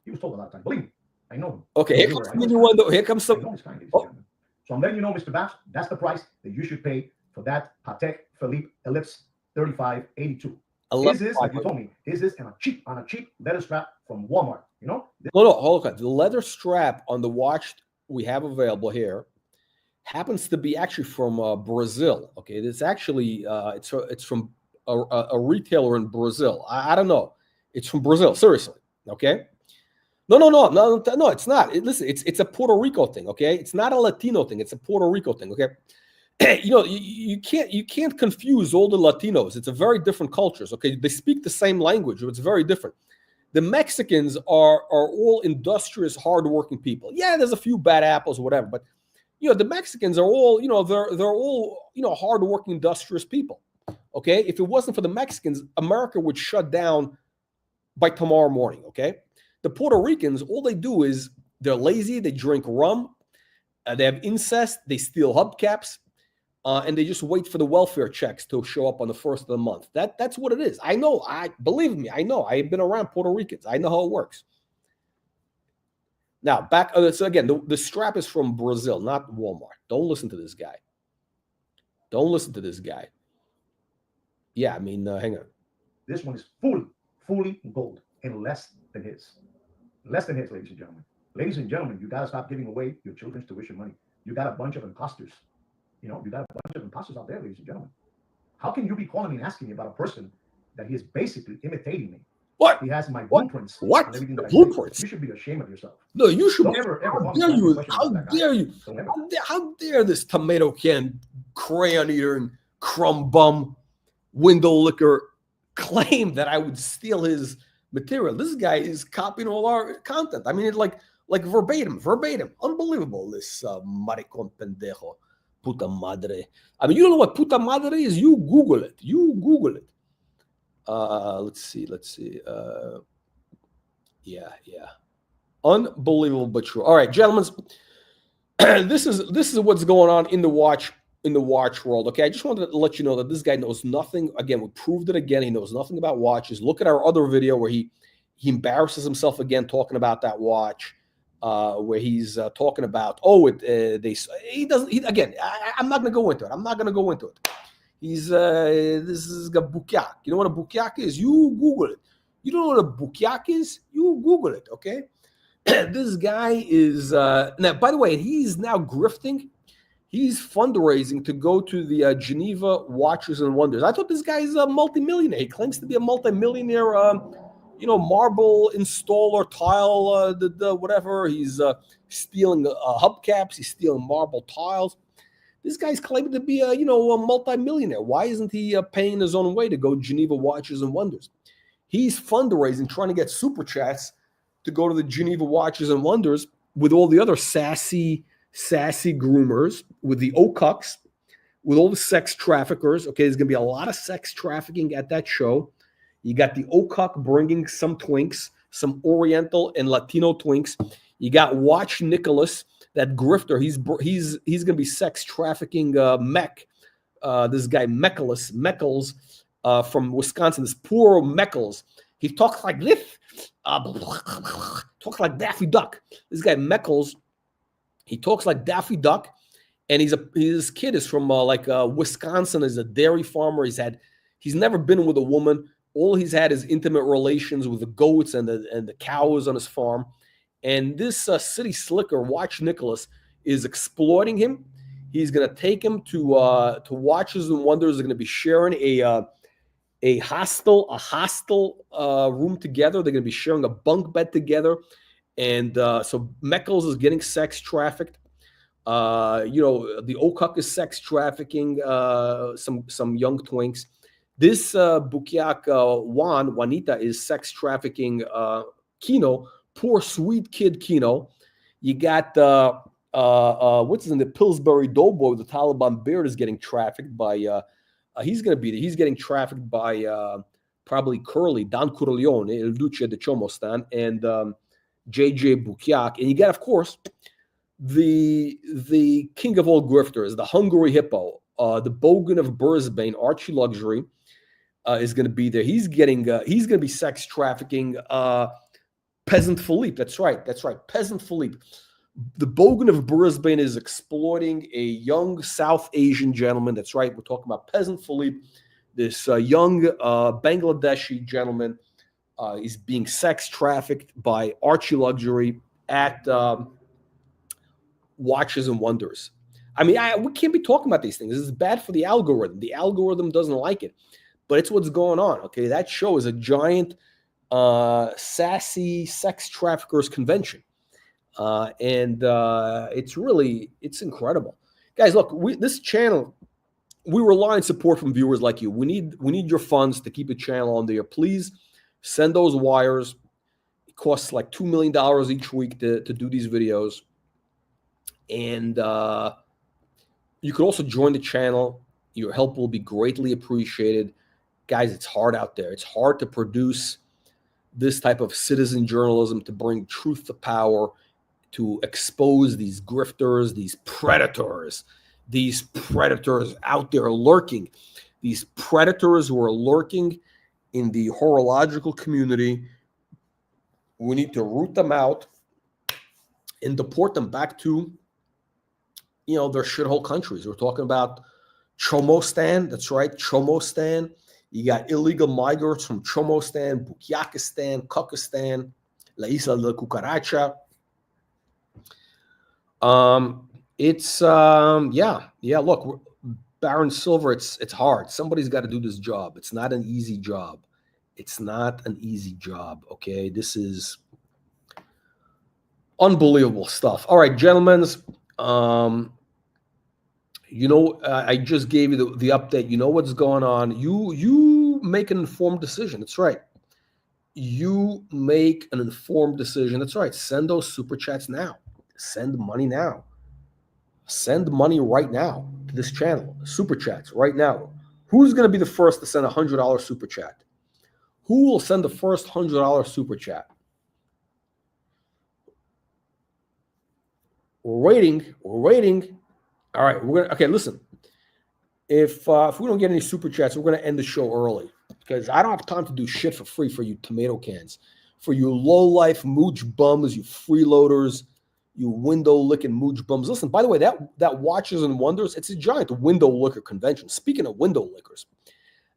Speaker 2: He was told a lot of times. Believe me, I know him.
Speaker 1: Okay, here comes some.
Speaker 2: So I'm letting you know, Mr. Bass, that's the price that you should pay for that PATEK PHILIPPE Ellipse 3582. This is, like you told me, this is on a cheap leather strap from Walmart. No,
Speaker 1: hold on. The leather strap on the watch we have available here happens to be actually from Brazil. Okay, it's actually it's from a retailer in Brazil. I don't know. It's from Brazil. Seriously. Okay. No, it's not. Listen, it's a Puerto Rico thing. Okay, it's not a Latino thing. It's a Puerto Rico thing. Okay. You can't confuse all the Latinos. It's a very different cultures. Okay, they speak the same language, but it's very different. The Mexicans are all industrious, hardworking people. Yeah, there's a few bad apples or whatever, but the Mexicans are all they're all hardworking, industrious people. Okay, if it wasn't for the Mexicans, America would shut down by tomorrow morning. Okay, the Puerto Ricans, all they do is they're lazy. They drink rum. They have incest. They steal hubcaps. And they just wait for the welfare checks to show up on the first of the month. That's what it is. I know. Believe me. I know. I've been around Puerto Ricans. I know how it works. Now back. So again, the strap is from Brazil, not Walmart. Don't listen to this guy. Don't listen to this guy. Yeah, I mean, hang on.
Speaker 2: This one is fully gold and less than his. Less than his, ladies and gentlemen. Ladies and gentlemen, you gotta stop giving away your children's tuition money. You got a bunch of imposters. You know, you got a bunch of imposters out there, ladies and gentlemen. How can you be calling me and asking me about a person that he is basically imitating me?
Speaker 1: What?
Speaker 2: He has my blueprints.
Speaker 1: What?
Speaker 2: And everything
Speaker 1: The
Speaker 2: that
Speaker 1: blueprints?
Speaker 2: You should be ashamed of yourself.
Speaker 1: No, you should.
Speaker 2: Don't ever
Speaker 1: How
Speaker 2: call
Speaker 1: dare
Speaker 2: me
Speaker 1: you?
Speaker 2: and ask me
Speaker 1: How
Speaker 2: about that guy.
Speaker 1: dare you?
Speaker 2: Don't ever.
Speaker 1: How dare this tomato can, crayon eater, and crumb bum, window licker claim that I would steal his material? This guy is copying all our content. I mean, it's like verbatim. Unbelievable. This maricon pendejo. Puta madre. I mean, you don't know what puta madre is? You Google it. Let's see. Yeah. Unbelievable but true. All right, gentlemen. This is what's going on in the watch world. Okay, I just wanted to let you know that this guy knows nothing. Again, we proved it again. He knows nothing about watches. Look at our other video where he embarrasses himself again talking about that watch. Where he's talking about, he doesn't. I'm not going to go into it. This is a bouquet. You know what a bouquet is? You Google it. You don't know what a bouquet is? You Google it, okay? This guy is, now, by the way, he's now grifting. He's fundraising to go to the Geneva Watches and Wonders. I thought this guy is a multimillionaire. He claims to be a multimillionaire, marble installer, tile, whatever. He's stealing hubcaps. He's stealing marble tiles. This guy's claiming to be a multimillionaire. Why isn't he paying his own way to go Geneva Watches and Wonders? He's fundraising, trying to get super chats to go to the Geneva Watches and Wonders with all the other sassy groomers, with the Ocucks, with all the sex traffickers. Okay, there's going to be a lot of sex trafficking at that show. You got the Ocuck bringing some twinks, some Oriental and Latino twinks. You got Watch Nicholas, that grifter. He's going to be sex trafficking Mech. This guy Meckles from Wisconsin. This poor Meckles. He talks like this. Talks like Daffy Duck. This guy Meckles. He talks like Daffy Duck, and his kid is from Wisconsin. Is a dairy farmer. He's never been with a woman. All he's had is intimate relations with the goats and the cows on his farm. And this city slicker, Watch Nicholas, is exploiting him. He's going to take him to Watches and Wonders. They're going to be sharing a hostel room together. They're going to be sharing a bunk bed together. And so Meckles is getting sex trafficked. The Ocuck is sex trafficking some young twinks. This Bukiak Juanita is sex trafficking Kino, poor sweet kid Kino. You got what's his name? The Pillsbury Doughboy with the Taliban beard is getting trafficked by. He's going to be there. He's getting trafficked by probably Curly, Don Corleone, El Duce de Chomostan, and JJ Bukiak. And you got, of course, the king of all grifters, the Hungary Hippo, the Bogan of Brisbane, Archie Luxury, is going to be there. He's going to be sex trafficking Peasant Philippe. That's right. Peasant Philippe. The Bogan of Brisbane is exploiting a young South Asian gentleman. That's right. We're talking about Peasant Philippe. This young Bangladeshi gentleman is being sex trafficked by Archie Luxury at Watches and Wonders. I mean, we can't be talking about these things. This is bad for the algorithm. The algorithm doesn't like it, but it's what's going on. Okay, that show is a giant sassy sex traffickers convention. And it's incredible, guys. Look, this channel, we rely on support from viewers like you. We need your funds to keep the channel on there. Please send those wires. It costs like $2 million each week to do these videos. And you could also join the channel Your help will be greatly appreciated. Guys, it's hard out there. It's hard to produce this type of citizen journalism, to bring truth to power, to expose these grifters, these predators out there lurking, these predators who are lurking in the horological community. We need to root them out and deport them back to, their shithole countries. We're talking about Chomostan. That's right, Chomostan. You got illegal migrants from Chomostan, Bukyakistan, Kukistan, La Isla del Cucarachas. Look, Baron Silver, it's hard. Somebody's got to do this job. It's not an easy job. Okay, this is unbelievable stuff. All right, gentlemen. I just gave you the update. You know what's going on. You make an informed decision. That's right. You make an informed decision. That's right. Send those super chats now. Send money now. Send money right now to this channel. Super chats right now. Who's going to be the first to send a $100 super chat? Who will send the first $100 super chat? We're waiting. All right, okay, listen. If we don't get any super chats, we're going to end the show early, because I don't have time to do shit for free for you tomato cans, for you low-life mooch bums, you freeloaders, you window-licking mooch bums. Listen, by the way, that Watches and Wonders, it's a giant window licker convention. Speaking of window lickers,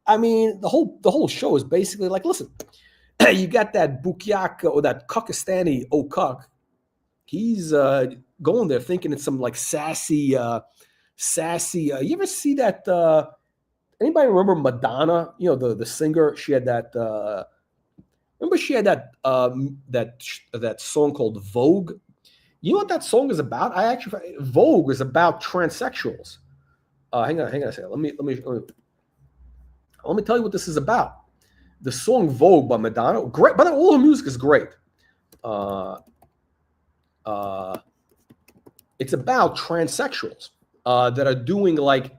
Speaker 1: I mean, the whole show is basically like, listen, you got that Bukyak or that Kukistani Okuk. He's going there thinking it's some like sassy. You ever see that? Anybody remember Madonna? The singer. She had that. Remember, she had that song called Vogue. You know what that song is about? Vogue is about transsexuals. Hang on a second. Let me tell you what this is about. The song Vogue by Madonna. Great, but all her music is great. It's about transsexuals that are doing like,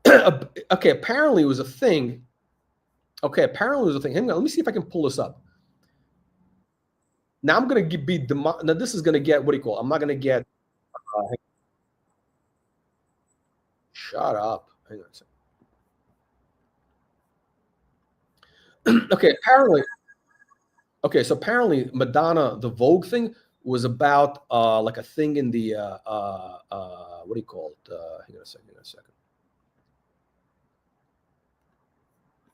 Speaker 1: okay, apparently it was a thing. Hang on, let me see if I can pull this up. Now I'm going to now this is going to get, what do you call it? I'm not going to get, shut up. Hang on a second. So apparently Madonna, the Vogue thing, was about like a thing in the what do you call it? Hang on a second.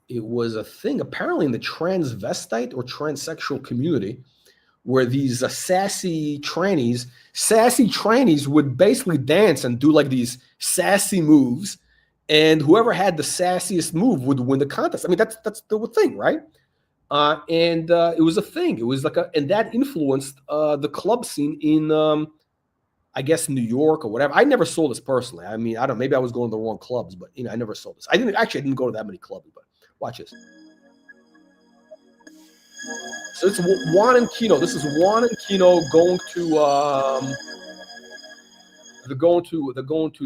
Speaker 1: It was a thing apparently in the transvestite or transsexual community, where these sassy trannies would basically dance and do like these sassy moves, and whoever had the sassiest move would win the contest. I mean, that's the thing, right? And it was a thing. It was like and that influenced the club scene in, I guess, New York or whatever. I never saw this personally. I mean, I don't. Maybe I was going to the wrong clubs, but I never saw this. I didn't go to that many clubs. But watch this. So it's Juan and Kino. This is Juan and Kino going to. They're going to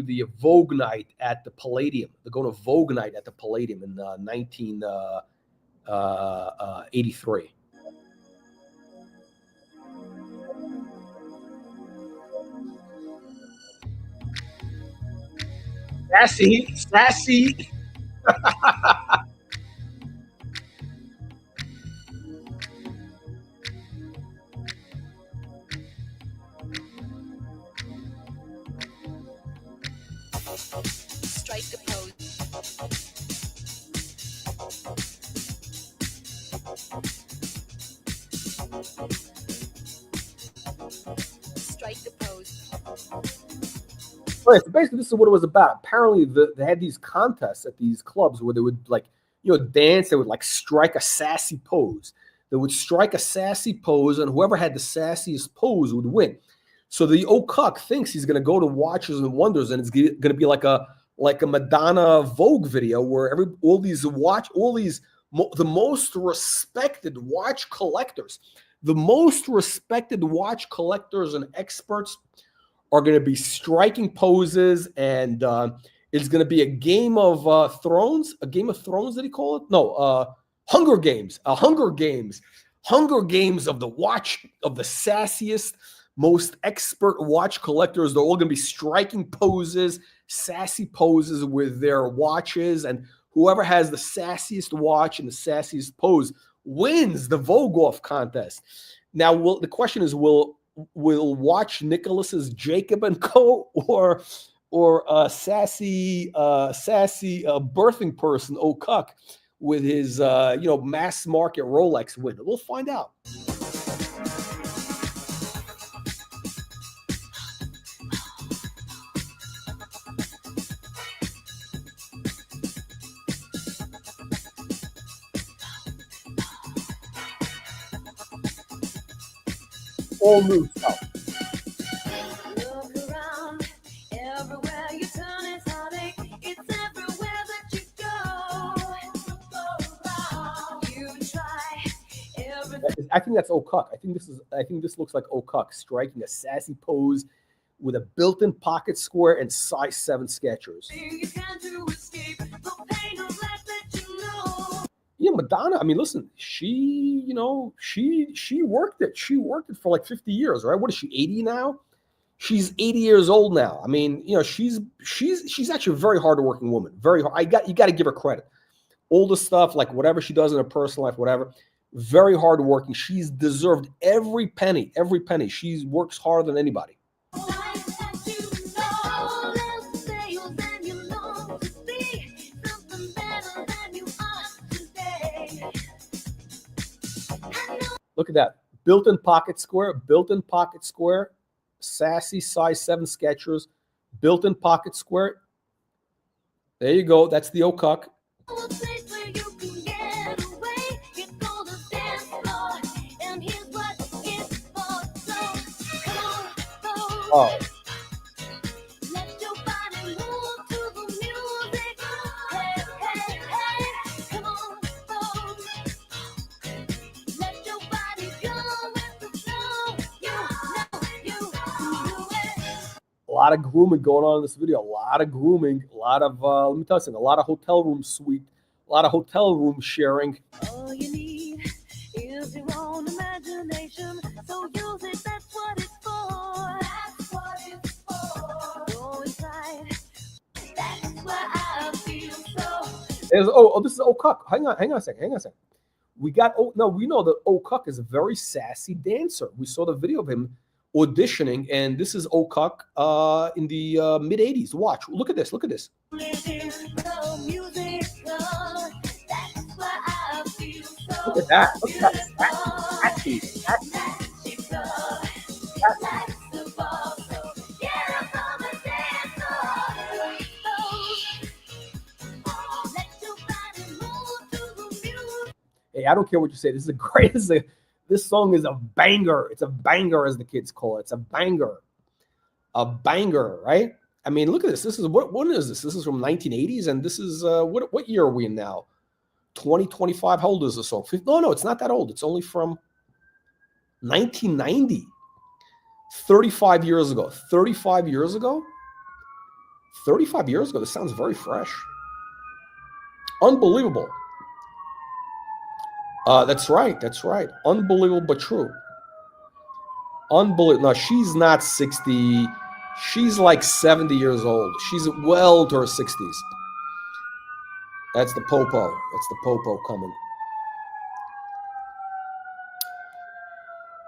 Speaker 1: the Vogue night at the Palladium. They're going to Vogue night at the Palladium in 1983. Sassy.
Speaker 8: Strike the pose. Strike the pose.
Speaker 1: Right, so basically, this is what it was about. Apparently, they had these contests at these clubs where they would dance. They would like strike a sassy pose. They would strike a sassy pose, and whoever had the sassiest pose would win. So the Okuk thinks he's going to go to Watches and Wonders, and it's going to be like a Madonna Vogue video where the most respected watch collectors, and experts are going to be striking poses and It's going to be a Game of Thrones. A Game of Thrones, did he call it? No, Hunger Games. Hunger Games. Hunger Games of the watch, of the sassiest, most expert watch collectors. They're all going to be striking poses, sassy poses with their watches, and whoever has the sassiest watch and the sassiest pose wins the Vogue Off contest. Now, the question is, will Watch Nicholas's Jacob and Co. or sassy birthing person O'Cuck with his mass market Rolex win? We'll find out. All new stuff.
Speaker 8: Look around, everywhere you turn is heartache. It's everywhere that you go. You try everything.
Speaker 1: I think that's O'Cuck. I think this looks like O'Cuck striking a sassy pose with a built-in pocket square and size 7 Skechers.
Speaker 8: You can't do escape the pain of life that you know.
Speaker 1: Yeah, Madonna. I mean, listen, she worked it. She worked it for like 50 years, right? What is she, 80 now? She's 80 years old now. I mean, she's actually a very hardworking woman. Very hard. You got to give her credit. All the stuff, like whatever she does in her personal life, whatever, very hardworking. She's deserved every penny, every penny. She works harder than anybody. Look at that. Built-in pocket square, sassy size 7 Skechers, built-in pocket square. There you go. That's the O'Cuck. Oh. A lot of grooming going on in this video. A lot of grooming. A lot of, let me tell you something, a lot of hotel room suite. A lot of hotel room sharing.
Speaker 8: All you need is your own imagination. So use it, that's what it's for. That's what it's for. Go inside. That's why I feel so.
Speaker 1: This is O'Cuck. Hang on a second. We know that O'Cuck is a very sassy dancer. We saw the video of him auditioning, and this is O'Cuck in the mid 80s. Watch. Look at this. Look at that. Look at that. Hey, I don't care what you say. This is a great. This song is a banger. It's a banger, as the kids call it. It's a banger. A banger, right? I mean, look at this. This is what is this? This is from 1980s, and this is what year are we in now? 2025. How old is the song? No, it's not that old. It's only from 1990. 35 years ago. 35 years ago. 35 years ago. This sounds very fresh. Unbelievable. That's right. Unbelievable, but true. Unbelievable. No, she's not 60. She's like 70 years old. She's well to her 60s. That's the popo. That's the popo coming.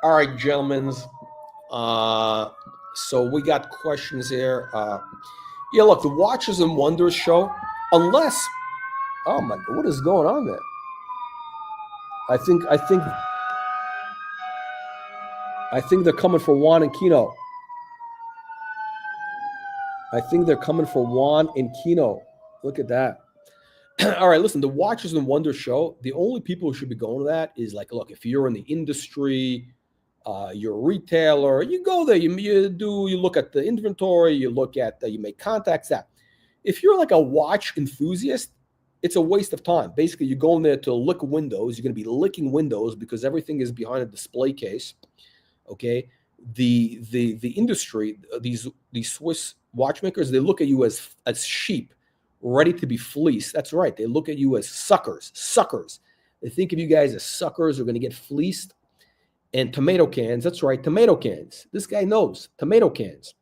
Speaker 1: All right, gentlemen. So we got questions here. Yeah, look, the Watches and Wonders show, unless, oh my God, what is going on there? I think they're coming for Juan and Kino. I think they're coming for Juan and Kino. Look at that. All right, listen, the Watches and Wonders show, the only people who should be going to that is like, look, if you're in the industry, you're a retailer, you go there, you look at the inventory, you make contacts. That if you're like a watch enthusiast, it's a waste of time. Basically, you're going there to lick windows. You're going to be licking windows because everything is behind a display case. Okay, the industry, these Swiss watchmakers, they look at you as sheep. ready to be fleeced. That's right. They look at you as suckers. They think of you guys as suckers who are going to get fleeced. And tomato cans. That's right. Tomato cans. This guy knows tomato cans.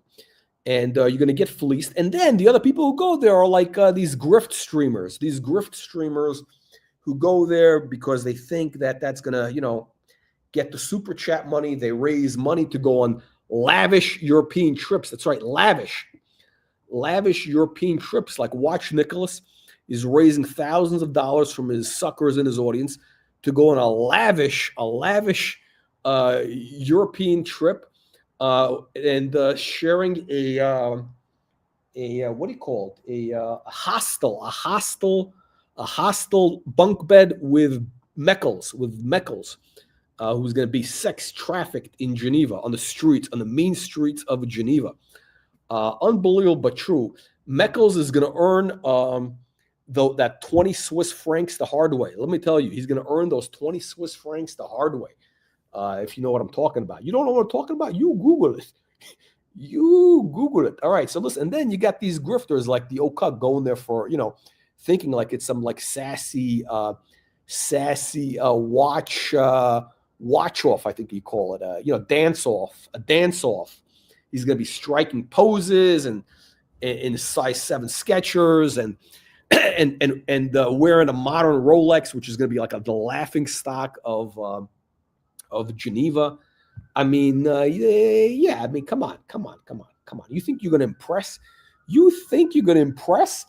Speaker 1: And you're going to get fleeced. And then the other people who go there are like these grift streamers. These grift streamers who go there because they think that that's going to, you know, get the super chat money. They raise money to go on lavish European trips. That's right. Lavish European trips. Like Watch Nicholas is raising thousands of dollars from his suckers in his audience to go on a lavish European trip. And sharing a what do you call it? A hostel bunk bed with Meckles, who's going to be sex trafficked in Geneva on the streets, on the mean streets of Geneva. Unbelievable but true. Meckles is going to earn that 20 Swiss francs the hard way. Let me tell you, he's going to earn those 20 Swiss francs the hard way. If you know what I'm talking about. You don't know what I'm talking about? You Google it. All right. So listen, and then you got these grifters like the Okuk going there for, you know, thinking like it's some like sassy watch off, I think you call it. You know, dance off. He's going to be striking poses and in size 7 Skechers and wearing a modern Rolex, which is going to be like the laughing stock of Geneva. I mean, yeah. I mean, come on. You think you're going to impress? You think you're going to impress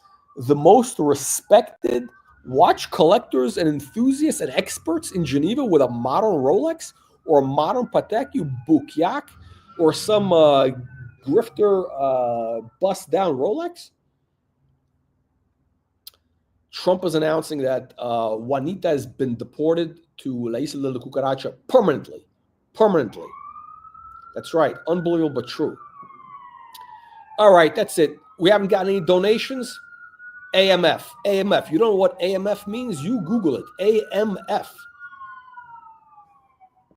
Speaker 1: the most respected watch collectors and enthusiasts and experts in Geneva with a modern Rolex or a modern Patek, you boukiak, or some grifter bust down Rolex? Trump is announcing that Juanita has been deported to La Isla Del Cucarachas permanently. That's right. Unbelievable but true. All right, that's it. We haven't gotten any donations. AMF. You don't know what AMF means? You Google it. AMF.